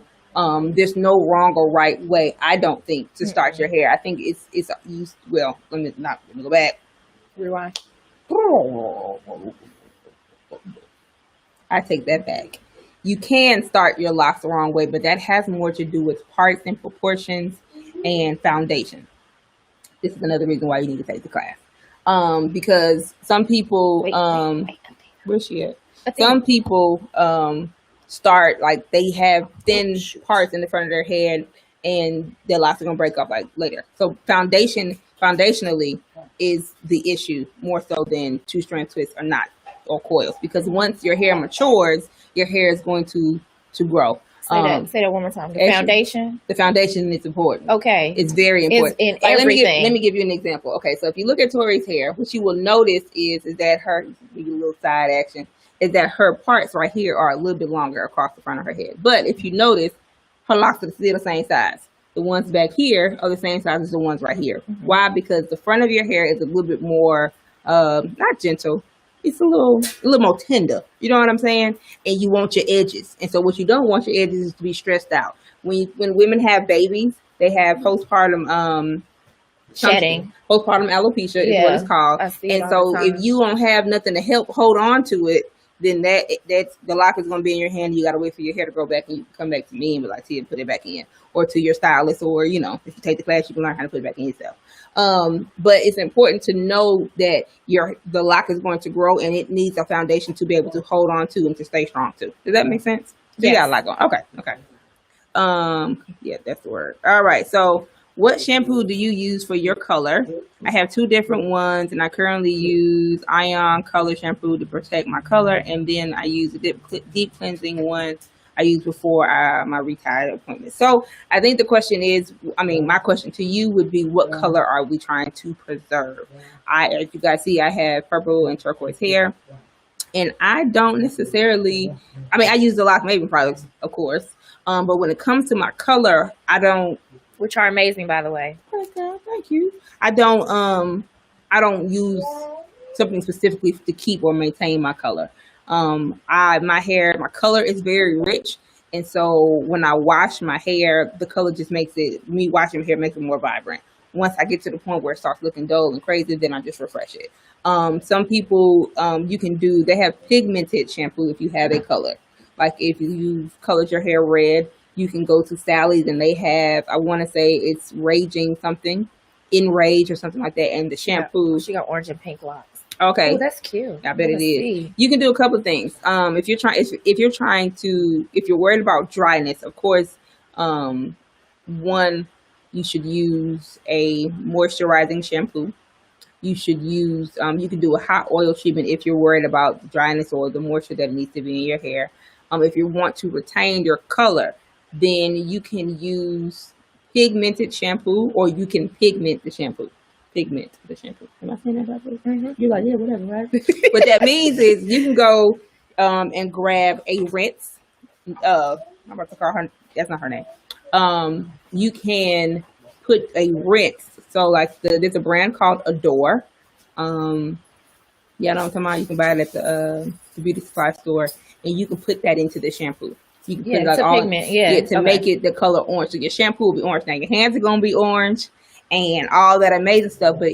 There's no wrong or right way, I don't think, to start your hair. I think let me go back. Rewind. I take that back. You can start your locks the wrong way, but that has more to do with parts and proportions and foundation. This is another reason why you need to take the class. Because some people, where's she at? Some people, start like they have thin parts in the front of their head and their locks are gonna break up like later. So foundationally is the issue more so than 2-strand twists or coils, because once your hair matures, your hair is going to grow. Say that one more time. The foundation is important. Okay. It's very important. It's in everything. Let me give you an example. Okay, so if you look at Tori's hair, what you will notice is that her, give you a little side action, is that her parts right here are a little bit longer across the front of her head. But if you notice, her locks are still the same size. The ones back here are the same size as the ones right here. Mm-hmm. Why? Because the front of your hair is a little bit more, not gentle. It's a little more tender. You know what I'm saying? And you want your edges. And so what you don't want your edges is to be stressed out. When women have babies, they have postpartum Shedding. postpartum alopecia is what it's called. I see it And all so the time. if you don't have nothing to help hold on to it, then that's the lock is going to be in your hand. You got to wait for your hair to grow back, and you come back to me and be like, "Tia, put it back in," or to your stylist, or if you take the class, you can learn how to put it back in yourself. But it's important to know that the lock is going to grow, and it needs a foundation to be able to hold on to and to stay strong too. Does that make sense? So you got a lot going. Okay. Yeah, that's the word. All right. So what shampoo do you use for your color? I have 2 different ones, and I currently use Ion Color Shampoo to protect my color, and then I use a deep cleansing one I used before my retired appointment. So I think the question is, my question to you would be, what color are we trying to preserve? As you guys see, I have purple and turquoise hair, and I don't necessarily, I use the Lock Maven products, of course, but when it comes to my color, I don't. Which are amazing, by the way. Thank you. I don't use something specifically to keep or maintain my color. My color is very rich, and so when I wash my hair, the color just me washing my hair makes it more vibrant. Once I get to the point where it starts looking dull and crazy, then I just refresh it. Some people, they have pigmented shampoo if you have a color. Like if you've colored your hair red, you can go to Sally's, and they have, I want to say it's Raging something, Enrage or something like that. And the shampoo. Yeah, she got orange and pink locks. Okay. Oh, that's cute. I bet it is. You can do a couple of things. If you're worried about dryness, of course, one, you should use a moisturizing shampoo. You should use, you can do a hot oil treatment if you're worried about the dryness or the moisture that needs to be in your hair. If you want to retain your color, then you can use pigmented shampoo, or you can pigment the shampoo. Pigment the shampoo. Am I saying that right? Mm-hmm. You're like, yeah, whatever, right? What that means is you can go and grab a rinse. I'm about to call her. That's not her name. You can put a rinse. So like there's a brand called Adore. Yeah, I know what I'm talking about. You can buy it at the beauty supply store, and you can put that into the shampoo. You can put it like a pigment, to make it the color orange. So your shampoo will be orange. Now your hands are gonna be orange and all that amazing stuff, but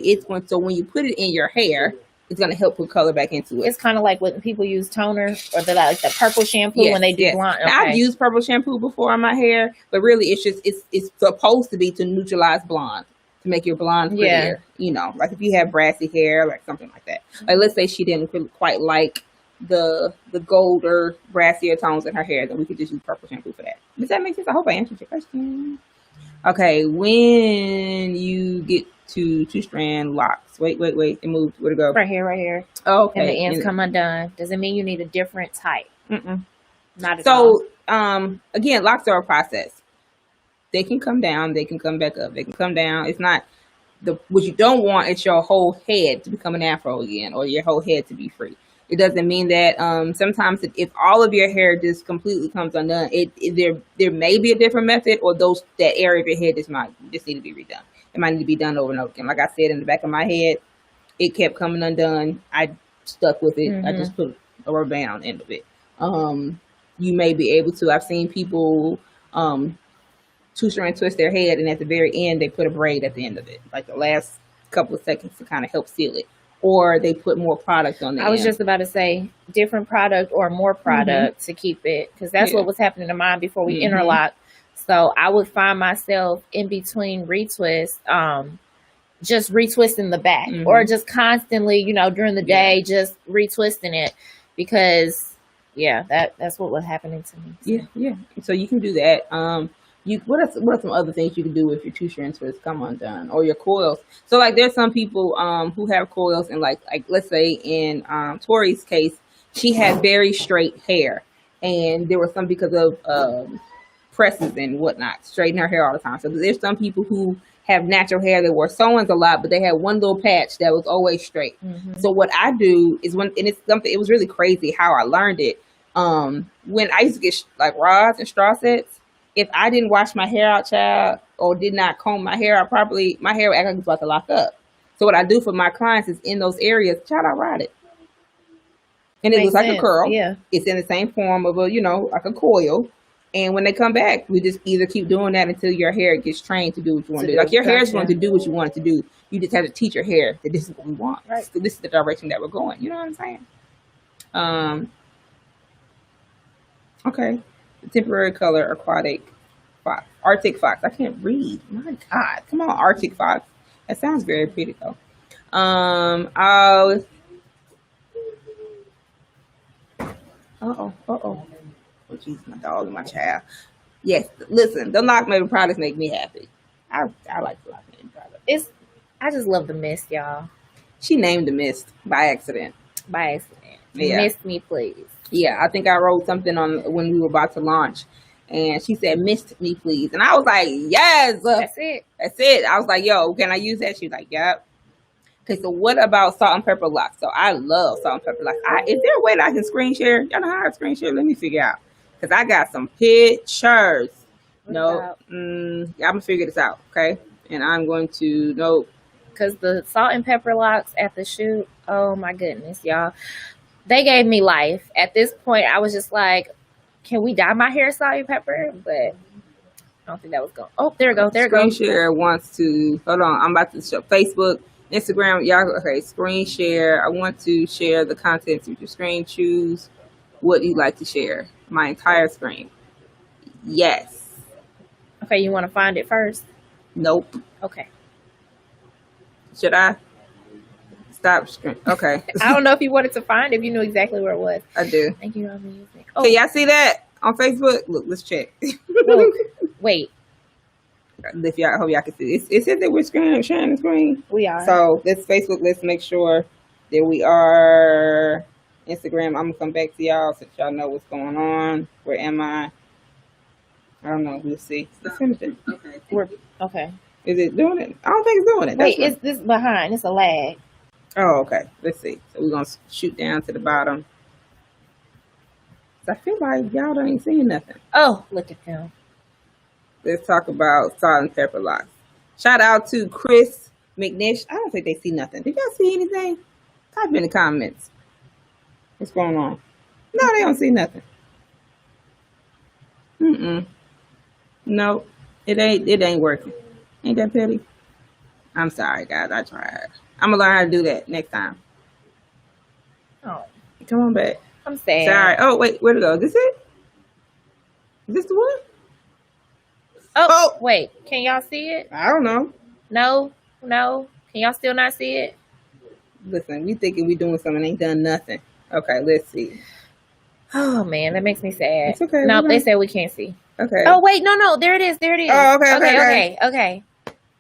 so when you put it in your hair, it's gonna help put color back into it. It's kind of like when people use toner or the purple shampoo when they do blonde. Okay. I've used purple shampoo before on my hair, but really it's supposed to be to neutralize blonde, to make your blonde prettier. Like if you have brassy hair, like something like that. Like let's say she didn't quite like the golder, brassier tones in her hair, then we could just use purple shampoo for that. Does that make sense? I hope I answered your question. Okay, when you get to 2-strand locks, wait, it moved. Where'd it go? Right here. Okay. And the ends come undone. Does it mean you need a different type? Not at all. So, again, locks are a process. They can come down, they can come back up, they can come down. It's not what you don't want is your whole head to become an afro again, or your whole head to be free. It doesn't mean that sometimes if all of your hair just completely comes undone, there may be a different method, or that area of your head just need to be redone. It might need to be done over and over again. Like I said, in the back of my head, it kept coming undone. I stuck with it. I just put a rubber band on the end of it. You may be able to. I've seen people 2-strand twist their head, and at the very end, they put a braid at the end of it, like the last couple of seconds to kind of help seal it. Or they put more product on the I was just about to say different product or more product to keep it, because that's what was happening to mine before we interlocked. So I would find myself in between retwists, just retwisting the back, or just constantly, during the day, just retwisting it, because that's what was happening to me. Yeah. So you can do that. What are some other things you can do if your 2-strand twists come undone, or your coils? So like there's some people who have coils, and like let's say in Tori's case, she had very straight hair, and there was some because of presses and whatnot, straighten her hair all the time. So there's some people who have natural hair that wore sew-ins a lot, but they had one little patch that was always straight. So what I do is it was really crazy how I learned it. When I used to get like rods and straw sets, if I didn't wash my hair out, child, or did not comb my hair out properly, my hair would act like it's about to lock up. So what I do for my clients is in those areas, child, I ride it. And it looks like a curl. Yeah. It's in the same form of like a coil. And when they come back, we just either keep doing that until your hair gets trained to do what you want to do. Like your hair is going to do what you want it to do. You just have to teach your hair that this is what we want. Right. So this is the direction that we're going. You know what I'm saying? Okay. The temporary color aquatic fox. Arctic fox. I can't read. My God. Come on, Arctic fox. That sounds very pretty though. Oh, oh, jeez, my dog and my child. Yes, listen, the Lock Maven products make me happy. I like the Lock Maven products. I just love the mist, y'all. She named the mist by accident. Yeah. Mist me, please. Yeah, I think I wrote something on when we were about to launch, and she said, "Mist me, please," and I was like, "Yes, that's it. That's it." I was like, "Yo, can I use that?" She was like, "Yep." Okay, so what about salt and pepper locks? So I love salt and pepper locks. Is there a way that I can screen share? Y'all know how to screen share? Let me figure out. Because I got some pictures. No, I'm going to figure this out, okay? And I'm going to, Because the salt and pepper locks at the shoot, oh my goodness, y'all. They gave me life. At this point, I was just like, can we dye my hair salt and pepper? But I don't think that was going. Oh, there it goes. Screen share wants to, hold on, I'm about to show Facebook. Instagram, y'all, okay, screen share. I want to share the contents of your screen. Choose what you like to share. My entire screen. Yes. Okay, you want to find it first? Nope. Okay. Should I? Stop screen. Okay. I don't know if you wanted to find it, if you knew exactly where it was. I do. Thank you, music. Oh. Can y'all see that on Facebook? Look, let's check. Look, wait. If y'all, I hope y'all can see it. It says that we're sharing the screen. We are. So this Facebook, let's make sure that we are. Instagram, I'm gonna come back to y'all so y'all know what's going on. Where am I? I don't know. We'll see. It's finishing. Okay. Okay. Is it doing it? I don't think it's doing it. Wait, it's this behind. It's a lag. Oh, okay. Let's see. So we're gonna shoot down to the bottom. I feel like y'all don't even see nothing. Oh, look at them. Let's talk about salt and pepper locks. Shout out to Chris McNish. I don't think they see nothing. Did y'all see anything? Type in the comments. What's going on? No, they don't see nothing. No, it ain't working. Ain't that petty? I'm sorry, guys. I tried. I'm gonna learn how to do that next time. Oh, come on back. I'm sad. Sorry. Oh wait, where'd it go? Is this it? Is this the one? Oh, wait. Can y'all see it? I don't know. No. Can y'all still not see it? Listen, we thinking we doing something, ain't done nothing. Okay, let's see. Oh man, that makes me sad. It's okay. No, they said we can't see. Okay. Oh wait, no, there it is. Oh, okay.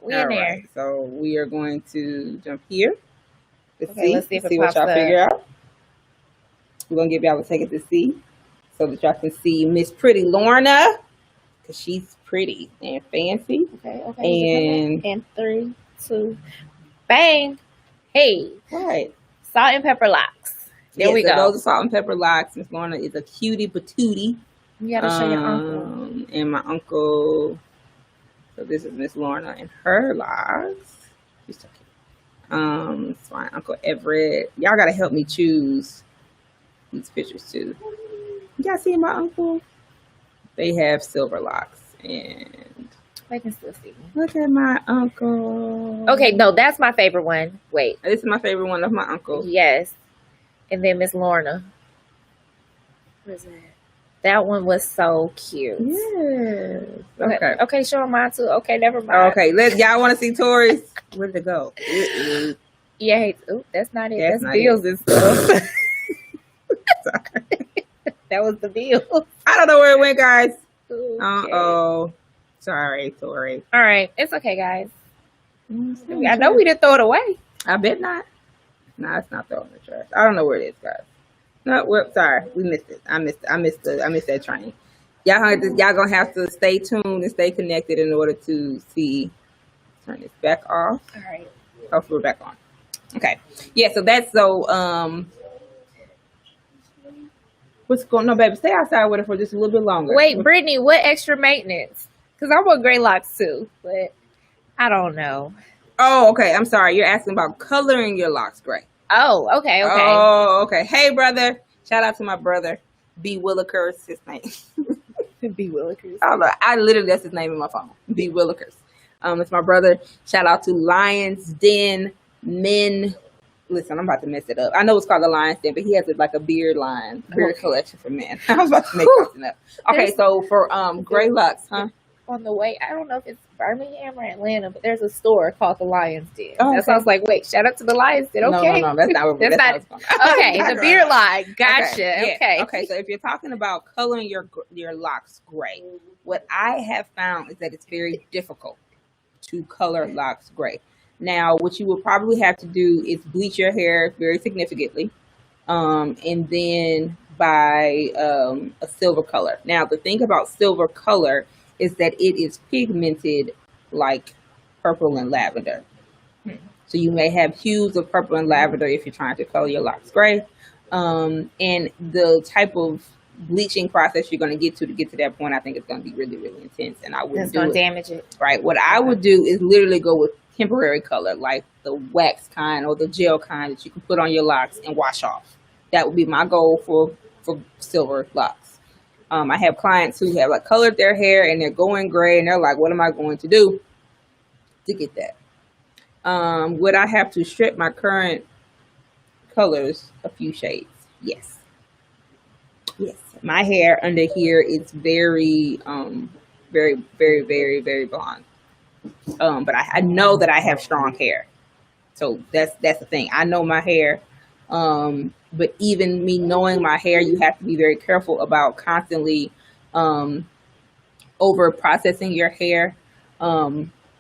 We in there. Right. So we are going to jump here. Let's see if it what pops y'all up. figure out. We're gonna give y'all a second to see, so that y'all can see Miss Pretty Lorna, because she's pretty and fancy. Okay. And 3, 2, bang. Hey. Right. Salt and pepper locks. There we go. Those are salt and pepper locks. Miss Lorna is a cutie patootie. You gotta show your uncle. And my uncle. So this is Miss Lorna and her locks. She's so cute. It's my Uncle Everett. Y'all gotta help me choose these pictures too. Y'all see my uncle? They have silver locks, and I can still see. Look at my uncle. Okay, no, that's my favorite one. Wait, this is my favorite one of my uncle. Yes, and then Miss Lorna. Where's that? That one was so cute. Yes. Okay, show mine too. Okay, never mind. Okay, y'all want to see Tori's? Where'd it go? Yeah, that's not it. That's not Bills and stuff. That was the bill. I don't know where it went, guys. Okay. Sorry, Tori. All right, it's okay, guys. I know we didn't throw it away. I bet not. No, it's not throwing the trash. I don't know where it is, guys. No, sorry, we missed it. I missed that train. Y'all gonna have to stay tuned and stay connected in order to see. Turn this back off. All right. Hopefully we're back on. Okay. Yeah. So that's What's going? No, baby, stay outside with her for just a little bit longer. Wait, Brittany, what extra maintenance? Because I want gray locks too, but I don't know. Oh, okay. I'm sorry. You're asking about coloring your locks gray. Oh, okay. Oh, okay. Hey, brother. Shout out to my brother, B. Willikers, his name. B. Willikers. I don't know. I literally, that's his name in my phone. B. Willikers. It's my brother. Shout out to Lions Den Men. Listen, I'm about to mess it up. I know it's called the Lions Den, but he has like a beard collection for men. I was about to make something up. Okay, so for gray locks, huh? On the way, I don't know if it's Birmingham or Atlanta, but there's a store called the Lions Den. Oh, that sounds like, wait, shout out to the Lions Den. Okay. No, that's not. That's not. Okay, the beard line. Gotcha. Okay. Okay, so if you're talking about coloring your locks gray, what I have found is that it's very difficult to color locks gray. Now, what you will probably have to do is bleach your hair very significantly, and then buy a silver color. Now, the thing about silver color is that it is pigmented like purple and lavender. So you may have hues of purple and lavender if you're trying to color your locks gray. And the type of bleaching process you're going to get to that point, I think it's going to be really, really intense. And I wouldn't It's going to damage it. Right. What I would do is literally go with temporary color, like the wax kind or the gel kind that you can put on your locks and wash off. That would be my goal for silver locks. I have clients who have like colored their hair and they're going gray and they're like, what am I going to do to get that? Would I have to strip my current colors a few shades? Yes. My hair under here is very, very, very, very, very blonde. But I know that I have strong hair. So that's the thing. I know my hair. But even me knowing my hair, you have to be very careful about constantly over processing your hair,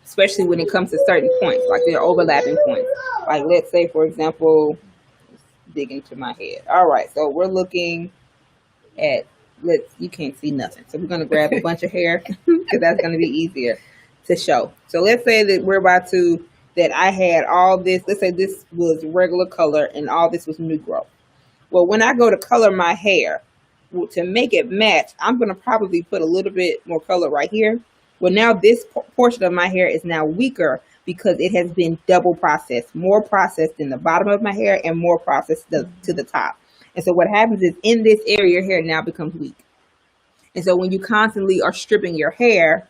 especially when it comes to certain points, like there are overlapping points. Like let's say, for example, let's dig into my head. All right, so we're looking at you can't see nothing. So we're gonna grab a bunch of hair because that's gonna be easier to show. So let's say that I had all this, let's say this was regular color and all this was new growth. Well, when I go to color my hair, to make it match, I'm going to probably put a little bit more color right here. Well, now this portion of my hair is now weaker because it has been double processed, more processed in the bottom of my hair and more processed to the top. And so what happens is in this area, your hair now becomes weak. And so when you constantly are stripping your hair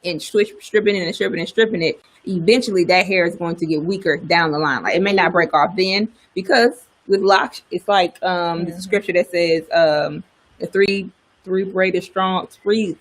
and stripping it, eventually that hair is going to get weaker down the line. Like it may not break off then because with locks, it's like the scripture that says the three braid is strong, three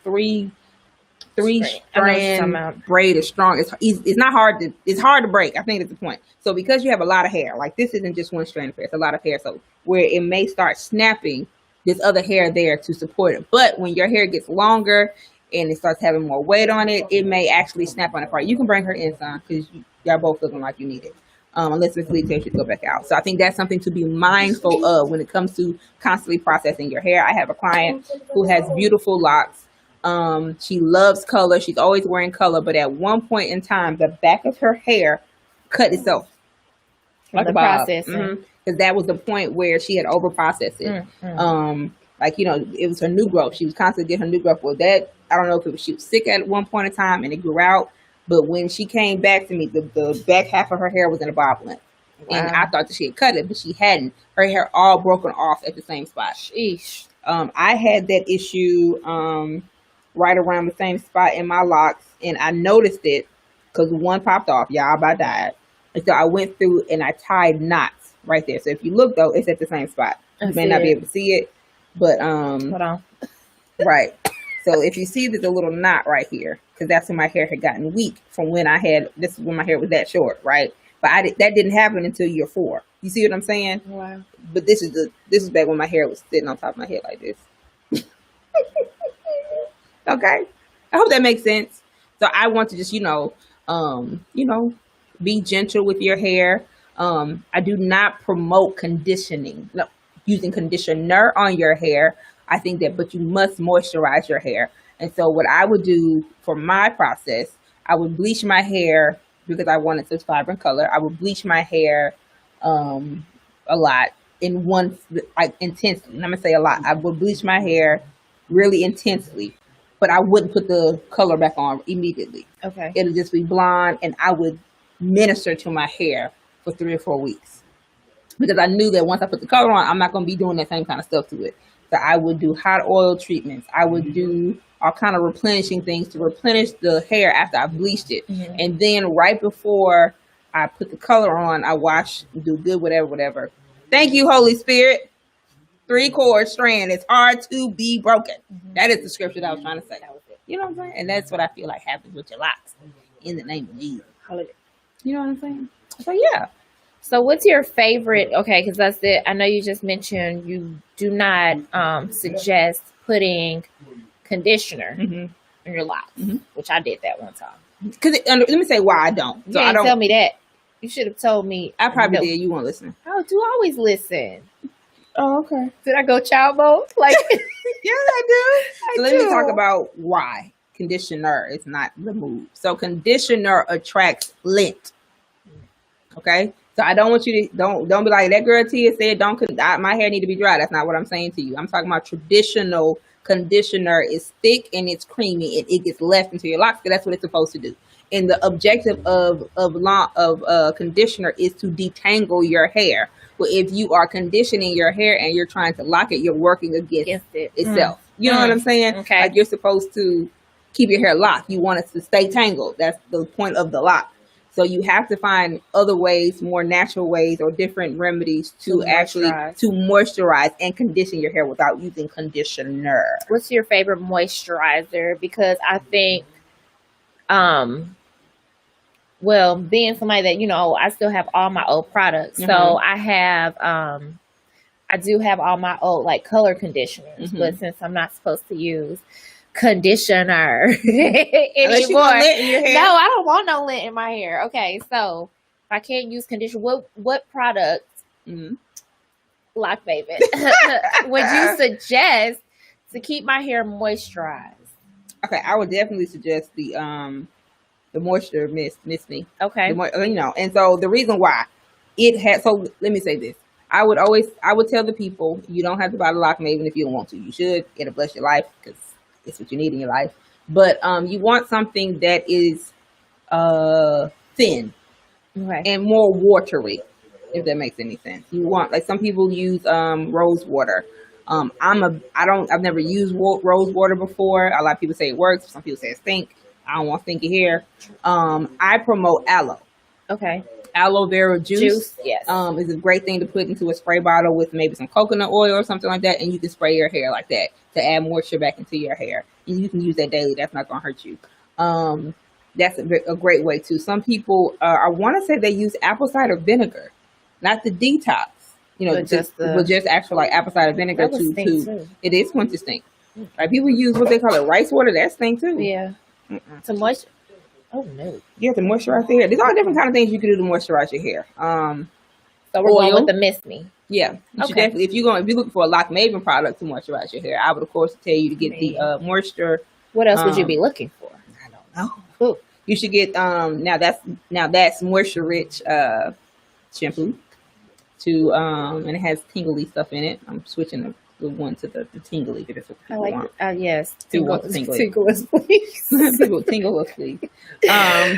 strand braid is strong. It's not hard it's hard to break. I think that's the point. So because you have a lot of hair, like this isn't just one strand of hair, it's a lot of hair. So where it may start snapping, there's other hair there to support it. But when your hair gets longer and it starts having more weight on it, it may actually snap on it apart. You can bring her in, son, because y'all both looking like you need it. Unless Miss Lee tells you to go back out. So I think that's something to be mindful of when it comes to constantly processing your hair. I have a client who has beautiful locks. She loves color. She's always wearing color. But at one point in time, the back of her hair cut itself. Like the processing. Because that was the point where she had over-processed it. Like, it was her new growth. She was constantly getting her new growth. Well, I don't know if she was sick at one point in time and it grew out. But when she came back to me, the back half of her hair was in a bob length. Wow. And I thought that she had cut it, but she hadn't. Her hair all broken off at the same spot. Sheesh. I had that issue right around the same spot in my locks, and I noticed it because one popped off. Y'all about died. And so I went through and I tied knots right there. So if you look, though, it's at the same spot. You may not be able to see it, but hold on. Right. So if you see there's a little knot right here, because that's when my hair had gotten weak from when this is when my hair was that short, right? But that didn't happen until year 4. You see what I'm saying? Wow. But this is back when my hair was sitting on top of my head like this. Okay. I hope that makes sense. So I want to just, be gentle with your hair. I do not promote conditioning. No, using conditioner on your hair. I think that, but you must moisturize your hair. And so what I would do for my process, I would bleach my hair because I wanted such vibrant color. I would bleach my hair a lot intensely. And I'm going to say a lot. I would bleach my hair really intensely, but I wouldn't put the color back on immediately. Okay. It'll just be blonde, and I would minister to my hair for 3 or 4 weeks because I knew that once I put the color on, I'm not going to be doing that same kind of stuff to it So I would do hot oil treatments. I would do all kind of replenishing things to replenish the hair after I bleached it. Mm-hmm. And then right before I put the color on, I wash, do good, whatever. Thank you, Holy Spirit. 3-cord strand. It's hard to be broken. Mm-hmm. That is the scripture that I was trying to say. That was it. You know what I'm saying? And that's what I feel like happens with your locks. In the name of Jesus. Hallelujah. You know what I'm saying? So yeah. So what's your favorite? Okay, because that's it. I know you just mentioned you do not suggest putting conditioner in your locks, which I did that one time. Because let me say why I don't. You didn't tell me that. You should have told me. I probably did. You weren't listening. I do always listen. Oh, okay. Did I go child mode? Like, yes, I do. So let me talk about why conditioner is not the move. So conditioner attracts lint. Okay. So I don't want you to don't be like that girl Tia said. My hair need to be dry. That's not what I'm saying to you. I'm talking about traditional conditioner is thick and it's creamy and it gets left into your locks because that's what it's supposed to do. And the objective of conditioner is to detangle your hair. But if you are conditioning your hair and you're trying to lock it, you're working against it itself. You know what I'm saying? Okay. Like you're supposed to keep your hair locked. You want it to stay tangled. That's the point of the lock. So you have to find other ways, more natural ways or different remedies to actually moisturize and condition your hair without using conditioner. What's your favorite moisturizer? Because I think, well, being somebody that, you know, I still have all my old products. So I have, I do have all my old like color conditioners, but since I'm not supposed to use conditioner anymore, no, I don't want no lint in my hair. Okay, so if I can't use conditioner, what products, Lock Baby, would you suggest to keep my hair moisturized? Okay, I would definitely suggest the moisture miss me. Okay, you know, and so the reason why it has. So let me say this. I would tell the people you don't have to buy the Lock Maven if you don't want to. You should. It'll bless your life because it's what you need in your life. But you want something that is thin and more watery, if that makes any sense. You want, like some people use rose water. I've never used rose water before. A lot of people say it works. Some people say it stink. I don't want stinky hair. I promote aloe. Okay. Aloe vera juice, yes, is a great thing to put into a spray bottle with maybe some coconut oil or something like that, and you can spray your hair like that to add moisture back into your hair. And you can use that daily. That's not going to hurt you. That's a great way too. Some people, I want to say they use apple cider vinegar, not the detox. You know, but just actual like apple cider vinegar to it is going to stink. Like people use what they call it rice water. That stink too. Yeah, to moisture. Oh no! You have to moisturize the hair. There's all different kind of things you can do to moisturize your hair. So we're going with the Miss Me. Yeah, you should definitely. If you're looking for a Lock Maven product to moisturize your hair, I would of course tell you to get the moisture. What else would you be looking for? I don't know. Ooh. You should get now that's moisture rich shampoo to and it has tingly stuff in it. I'm switching the one to the tingly because that's what people want. Yes, tingle us, please. People tingle us, please.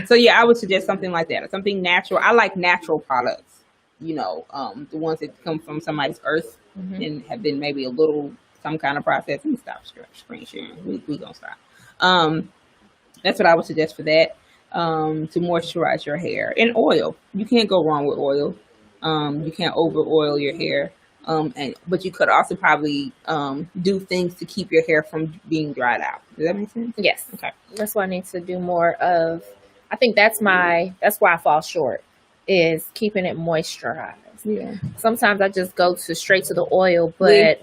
So yeah, I would suggest something like that, or something natural. I like natural products. You know, the ones that come from somebody's earth and have been maybe some kind of process. Let me stop screen sharing. We gonna stop. That's what I would suggest for that. To moisturize your hair, and oil. You can't go wrong with oil. You can't over oil your hair. But you could also probably do things to keep your hair from being dried out. Does that make sense? Yes. Okay. That's why I need to do more of. I think that's why I fall short, is keeping it moisturized. Yeah. Sometimes I just go straight to the oil, but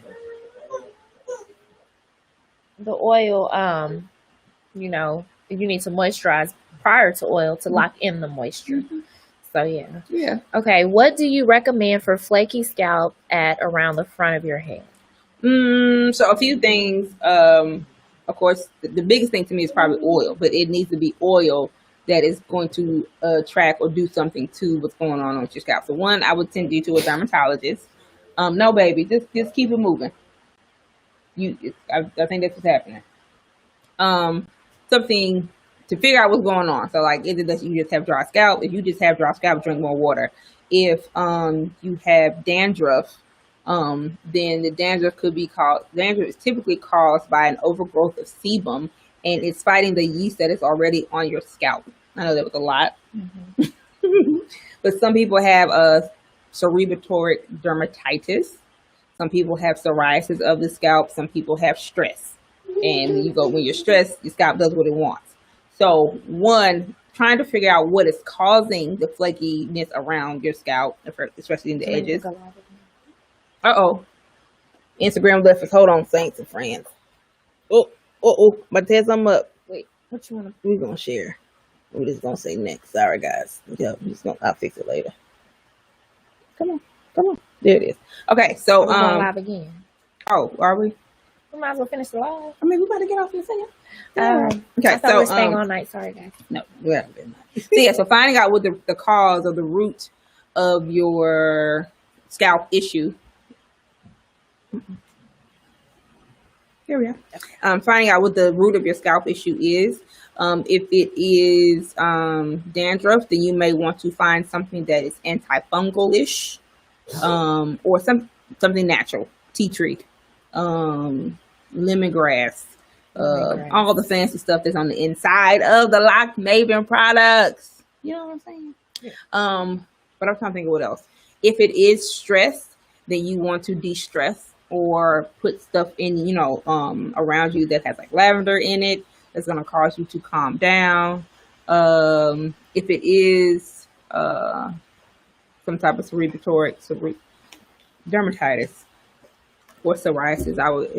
the oil, you know, you need to moisturize prior to oil to lock in the moisture. So yeah. Yeah. Okay. What do you recommend for flaky scalp at around the front of your head? So a few things. Of course, the biggest thing to me is probably oil, but it needs to be oil that is going to track or do something to what's going on with your scalp. So one, I would send you to a dermatologist. No, baby, just keep it moving. I think that's what's happening. Something to figure out what's going on. So like, is it that you just have dry scalp? If you just have dry scalp, drink more water. If you have dandruff, then the dandruff is typically caused by an overgrowth of sebum, and it's fighting the yeast that is already on your scalp. I know that was a lot. But some people have a cerebratoric dermatitis. Some people have psoriasis of the scalp. Some people have stress. And when you're stressed, your scalp does what it wants. So one, trying to figure out what is causing the flakiness around your scalp, especially in the edges. Instagram left us. Hold on, saints and friends. But tell something up. Wait, what you want to? We're gonna share. We're just gonna say next. Sorry, guys. Yeah, I'll fix it later. Come on. There it is. Okay, so We're going live again. Oh, are we? We might as well finish the live. I mean, we about to get off in a second. Okay, I thought we were staying all night. Sorry, guys. No, we haven't been. So finding out what the cause or the root of your scalp issue. Here we are. Finding out what the root of your scalp issue is. If it is dandruff, then you may want to find something that is antifungal-ish, or something natural, tea tree, lemongrass, all the fancy stuff that's on the inside of the Lock Maven products. You know what I'm saying? Yeah. But I'm trying to think of what else. If it is stress, then you want to de-stress or put stuff in, around you that has like lavender in it. That's going to cause you to calm down. If it is some type of cerebratoric dermatitis or psoriasis, I would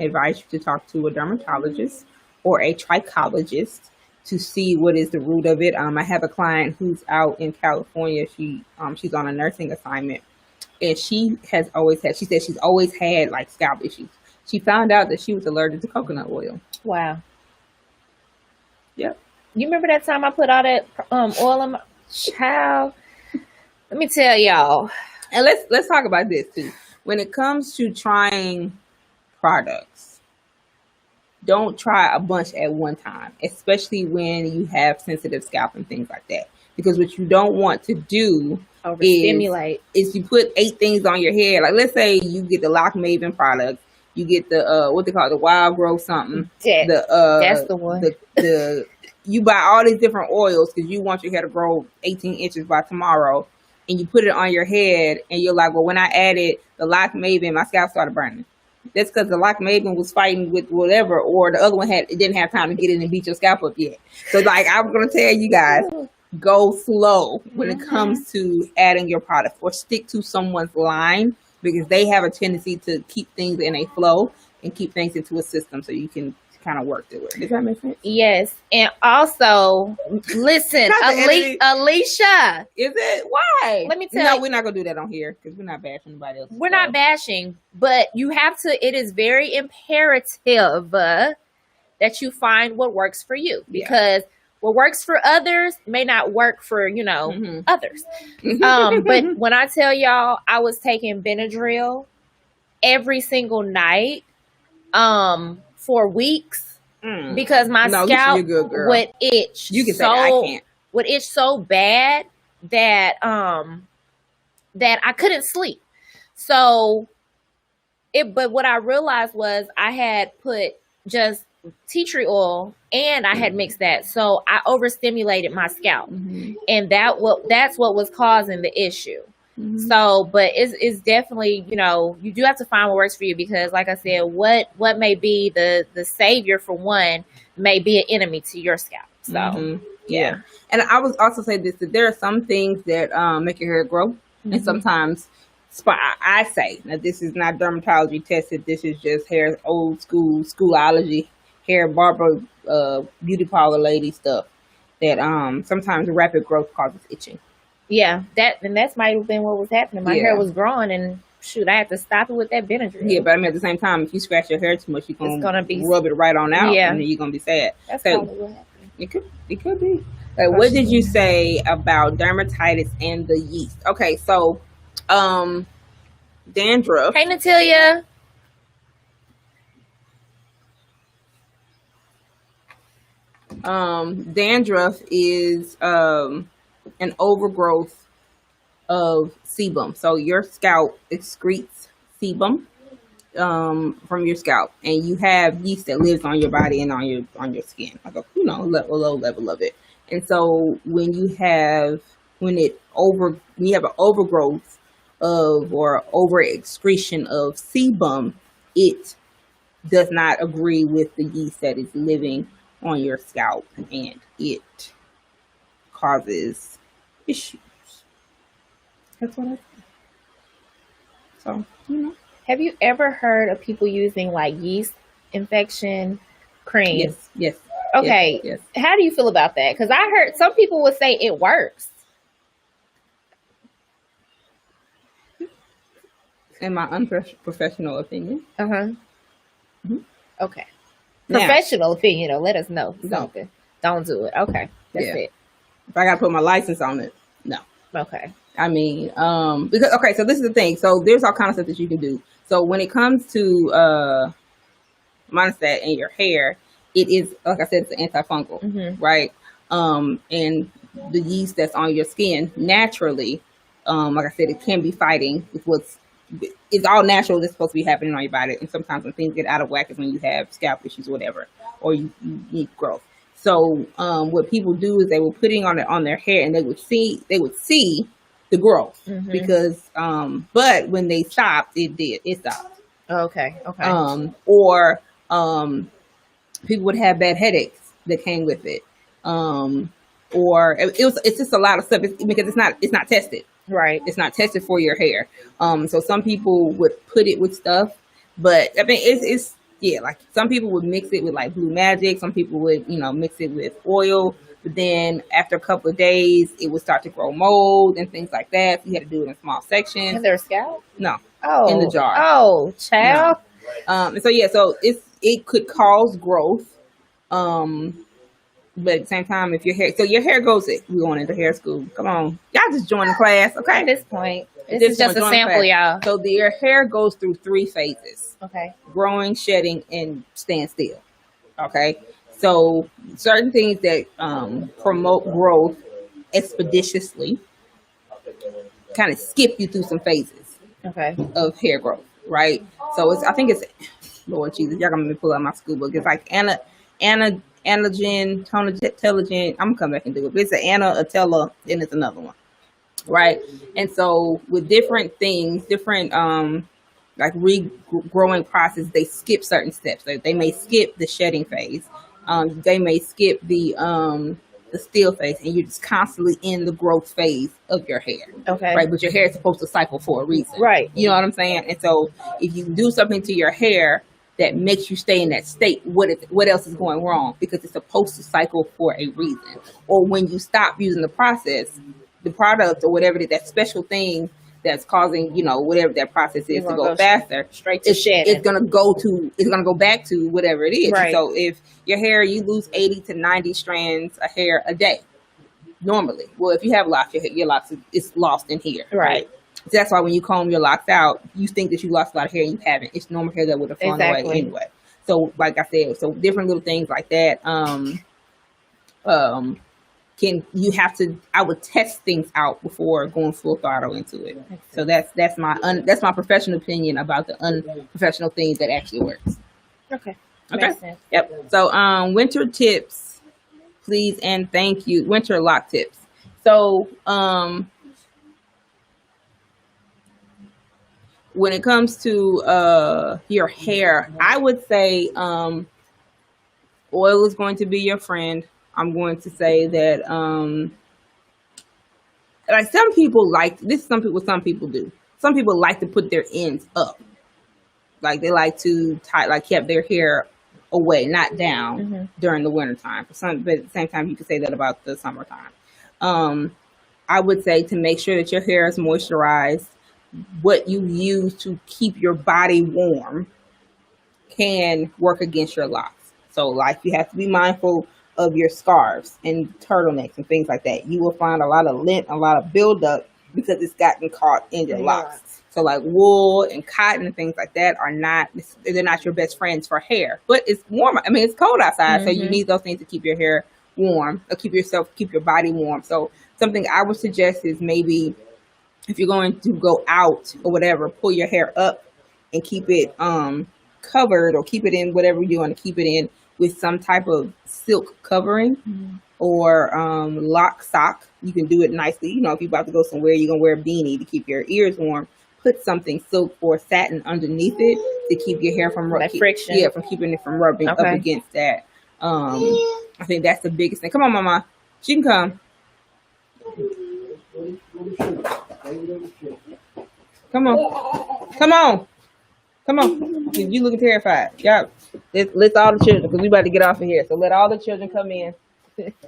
advise you to talk to a dermatologist or a trichologist to see what is the root of it. I have a client who's out in California. She's on a nursing assignment, and she said she's always had like scalp issues. She found out that she was allergic to coconut oil. Wow. Yep. You remember that time I put all that oil in my child? Let me tell y'all. And let's talk about this too. When it comes to trying products, don't try a bunch at one time, especially when you have sensitive scalp and things like that. Because what you don't want to do is you put 8 things on your hair. Like, let's say you get the Lock Maven product, you get the what they call it, the Wild Growth something. That's the one. You buy all these different oils because you want your hair to grow 18 inches by tomorrow, and you put it on your head, and you're like, well, when I added the Lock Maven, my scalp started burning. That's because the Lock Maven was fighting with whatever, or the other one didn't have time to get in and beat your scalp up yet. So, like, I'm going to tell you guys, go slow when it comes to adding your product, or stick to someone's line, because they have a tendency to keep things in a flow and keep things into a system so you can kind of work through it. Does that make sense? Yes. And also, listen, Alicia. Is it? Why? Let me tell you. We're not going to do that on here because we're not bashing anybody else. We're not bashing, but you have to, it is very imperative that you find what works for you, because what works for others may not work for, others. But when I tell y'all, I was taking Benadryl every single night for weeks because my scalp would itch. You can say that, I can't. Would itch so bad that that I couldn't sleep. So but what I realized was I had put just tea tree oil and I had mixed that, so I overstimulated my scalp, and that's what was causing the issue. So, but it's definitely, you do have to find what works for you, because like I said, what may be the savior for one may be an enemy to your scalp. So yeah. And I would also say this, that there are some things that make your hair grow, and sometimes I say, now this is not dermatology tested, this is just hair, old school schoolology, hair barber, beauty parlor lady stuff, that sometimes rapid growth causes itching. Yeah, that might have been what was happening. My hair was growing, and shoot, I had to stop it with that Benadryl. Yeah, but I mean, at the same time, if you scratch your hair too much, you're gonna rub it right on out, and then you're gonna be sad. That's probably what happened. It could be. What did you say about dermatitis and the yeast? Okay, so dandruff. Hey, Natalia. Dandruff is an overgrowth of sebum. So your scalp excretes sebum from your scalp, and you have yeast that lives on your body and on your skin, like a low level of it. And so when you have an overgrowth of or over excretion of sebum, it does not agree with the yeast that is living on your scalp, and it causes issues. That's what I think. So, Have you ever heard of people using like yeast infection cream? Yes. Okay. Yes. How do you feel about that? Because I heard some people would say it works. In my unprofessional opinion. Mm-hmm. Okay. Now, Professional opinion, though. Let us know No. something. Don't do it. Okay. That's it. if I got to put my license on it, no. Okay. I mean, because so this is the thing. So there's all kinds of stuff that you can do. So when it comes to monostat in your hair, it is, like I said, it's an antifungal, Mm-hmm. right? And the yeast that's on your skin naturally, like I said, it can be fighting with it's all natural that's supposed to be happening on your body. And sometimes when things get out of whack is when you have scalp issues or whatever, or you need growth. So what people do is they will put it on their hair, and they would see the growth, Mm-hmm. because but when they stopped, it stopped. Okay. Or people would have bad headaches that came with it, or it's just a lot of stuff, because it's not tested. Right. It's not tested for your hair. So some people would put it with stuff, but I mean, it's like some people would mix it with like Blue Magic. Some people would, mix it with oil. But then after a couple of days, it would start to grow mold and things like that. So you had to do it in small sections. In their scalp? No. Oh. In the jar. Oh, child. No. So it could cause growth. But at the same time, if your hair goes, we're going into hair school. Come on. Y'all just join the class, okay? At this point, this is just a sample, y'all. So your hair goes through 3 phases. Okay. Growing, shedding, and stand still. Okay? So certain things that promote growth expeditiously kind of skip you through some phases of hair growth, right? So I think it's, Lord Jesus, y'all gonna pull out my school book. It's like anagen, tonatelligent. I'm gonna come back and do it. But it's an Atella, and it's another one, right? And so with different things, different like regrowing process, they skip certain steps. They may skip the shedding phase. They may skip the still phase, and you're just constantly in the growth phase of your hair. Okay. Right, but your hair is supposed to cycle for a reason. Right. You know what I'm saying? And so if you do something to your hair that makes you stay in that state, what else is going wrong? Because it's supposed to cycle for a reason. Or when you stop using the product or whatever that special thing that's causing, whatever that process is to go faster, straight to shedding. It's gonna go back to whatever it is. Right. So if your hair, you lose 80 to 90 strands of hair a day normally. Well, if you have locks, your locks is lost in here. Right. So that's why when you comb your locks out, you think that you lost a lot of hair and you haven't. It's normal hair that would have fallen away anyway. So like I said, so different little things like that. I would test things out before going full throttle into it. So that's my professional opinion about the unprofessional thing that actually works. Okay. Makes sense. Yep. So winter tips, please and thank you. Winter lock tips. So when it comes to your hair, I would say oil is going to be your friend. I'm going to say that like some people some people do. Some people like to put their ends up. Like they like to keep their hair away, not down during the wintertime. But at the same time, you can say that about the summertime. I would say to make sure that your hair is moisturized, what you use to keep your body warm can work against your locks. So like you have to be mindful of your scarves and turtlenecks and things like that. You will find a lot of lint, a lot of buildup because it's gotten caught in your locks. So like wool and cotton and things like that they're not your best friends for hair. But it's warm. I mean, it's cold outside, so you need those things to keep your hair warm, or keep your body warm. So something I would suggest is maybe if you're going to go out or whatever, pull your hair up and keep it covered, or keep it in whatever you want to keep it in, with some type of silk covering or lock sock. You can do it nicely. You know, if you're about to go somewhere, you're gonna wear a beanie to keep your ears warm. Put something silk or satin underneath it to keep your hair from Like friction. Yeah, from keeping it from rubbing up against that. I think that's the biggest thing. Come on, Mama. She can come. Come on. Come on. Come on. You looking terrified. Y'all, let's all the children, because we about to get off of here. So let all the children come in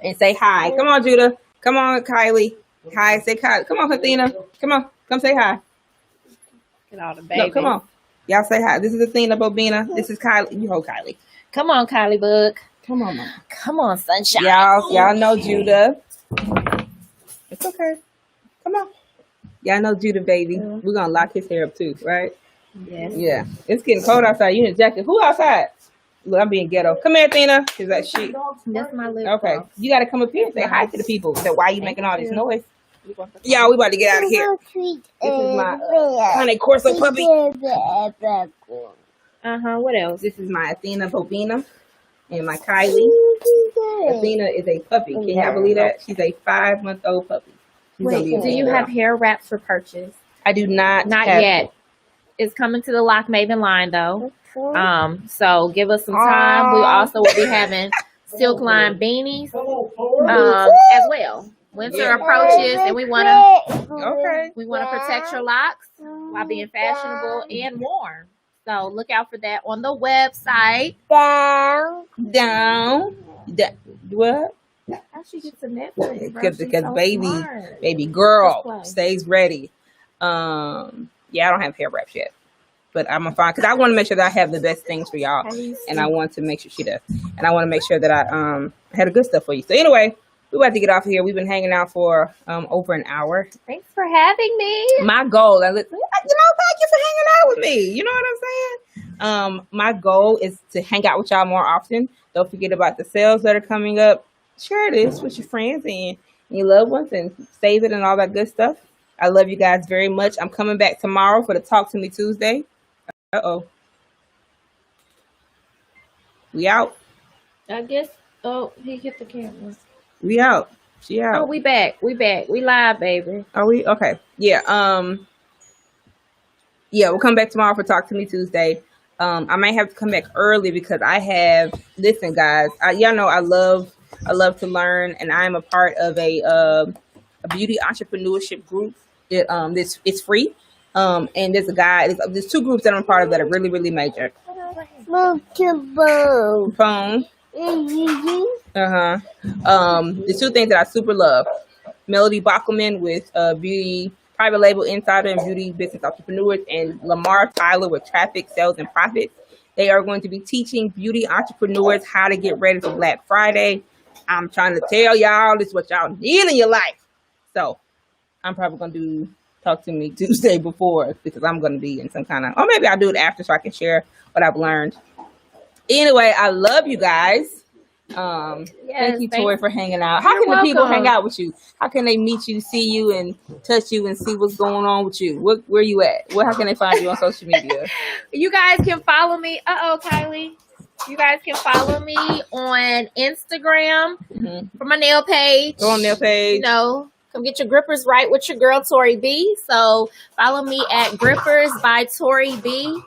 and say hi. Come on, Judah. Come on, Kylie. Hi, say hi. Come on, Athena. Come on. Come say hi. Get all the babies. No, come on. Y'all say hi. This is Athena Bobina. This is Kylie. You hold Kylie. Come on, Kylie Bug. Come on, Mama. Come on, sunshine. Y'all know Judah. It's okay. Come on. Y'all know Judah, baby. We're going to lock his hair up too, right? Yes. Yeah. It's getting cold outside. You in a jacket. Who outside? Look, I'm being ghetto. Come here, Athena. Is that she? That's my little Okay. girl. You got to come up here and say hi to the people. So why are you making all this noise? Y'all, we about to get out of here. This is my honey corso puppy. What else? This is my Athena Bobina and my Kylie. Athena is a puppy. Can y'all believe that? She's a 5-month-old puppy. Wait, do you have hair wrap for purchase? I do not. Not yet. It's coming to the Lock Maven line though. So give us some time. We also will be having silk line beanies as well. Winter approaches, and we want to protect your locks while being fashionable and warm. So look out for that on the website. Down. What? How she gets a Netflix? Because So baby girl stays ready. Yeah, I don't have hair wraps yet, but I'm gonna find, because I want to make sure that I have the best things for y'all, and I want to make sure she does, and I want to make sure that I had a good stuff for you. So anyway, we're about to get off of here. We've been hanging out for over an hour. Thanks for having me. My goal, thank you for hanging out with me. You know what I'm saying? My goal is to hang out with y'all more often. Don't forget about the sales that are coming up. Share this with your friends and your loved ones, and save it and all that good stuff. I love you guys very much. I'm coming back tomorrow for the Talk to Me Tuesday. We out. I guess. Oh, he hit the camera. We out. She out. Oh, we back. We live, baby. Are we? Okay. Yeah. Yeah, we'll come back tomorrow for Talk to Me Tuesday. I might have to come back early because listen, guys, y'all know I love to learn, and I'm a part of a beauty entrepreneurship group. It's free. And there's 2 groups that I'm a part of that are really, really major. Phone. The 2 things that I super love: Melody Bockelman with Beauty Private Label Insider and Beauty Business Entrepreneurs, and Lamar Tyler with Traffic, Sales, and Profits. They are going to be teaching beauty entrepreneurs how to get ready for Black Friday. I'm trying to tell y'all, this is what y'all need in your life. So I'm probably going to do Talk to Me Tuesday before, because I'm going to be in some kind of, or maybe I'll do it after so I can share what I've learned. Anyway, I love you guys. Thank you, Tori, for hanging out. How can the people hang out with you? How can they meet you, see you, and touch you, and see what's going on with you? Where you at? How can they find you on social media? You guys can follow me. Kylie. You guys can follow me on Instagram for my nail page. Go on nail page. Come get your grippers right with your girl Tori B. So follow me at Grippers by Tori B.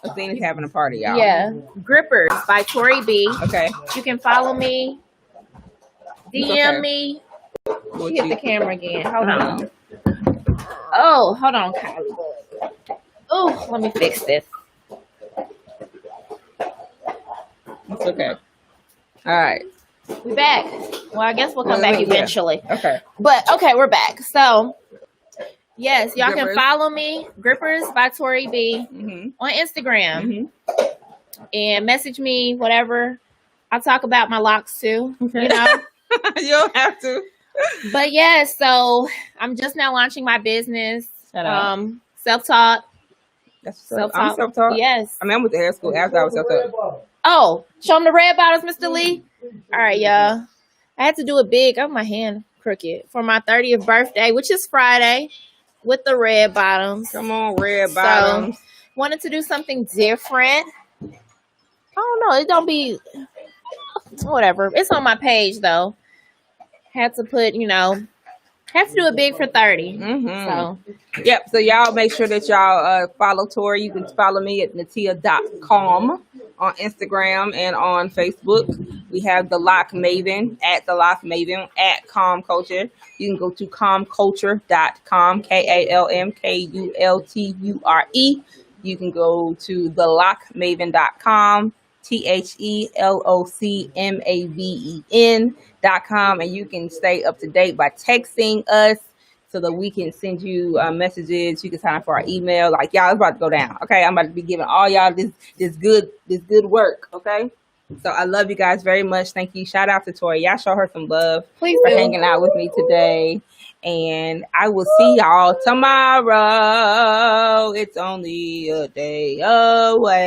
Athena's having a party, y'all. Yeah, Grippers by Tori B. Okay. You can follow me, DM me. She hit the camera again. Hold on. Oh, hold on, Kylie. Oh, let me fix this. It's okay. All right. We back. Well, I guess we'll come back eventually. Yeah. Okay. But okay, we're back. So yes, y'all can follow me, Grippers by Tori B, on Instagram, and message me whatever. I'll talk about my locks too. Okay. You don't have to. But yeah, so I'm just now launching my business. Self-taught. That's self-taught. I'm self-taught. Yes. I went to hair school after I was self-taught. Oh, show them the red bottles, Mr. Lee. All right, y'all. I had to do it big. Oh, my hand crooked for my 30th birthday, which is Friday. with the red bottoms. Come on, red bottoms. So, wanted to do something different. I don't know. It don't be whatever. It's on my page though. Had to put, have to do it big for 30. So, yep. So y'all make sure that y'all follow Tori. You can follow me at natia.com on Instagram and on Facebook. We have the Lock Maven at the Lock Maven at Calm Culture. You can go to calmculture.com, KALMKULTURE. You can go to thelockmaven.com, THELOCMAVEN.com, and you can stay up to date by texting us so that we can send you messages. You can sign up for our email. Like, y'all, it's about to go down. Okay, I'm about to be giving all y'all this good work. Okay, so I love you guys very much. Thank you. Shout out to Tori. Y'all show her some love for hanging out with me today. And I will see y'all tomorrow. It's only a day away.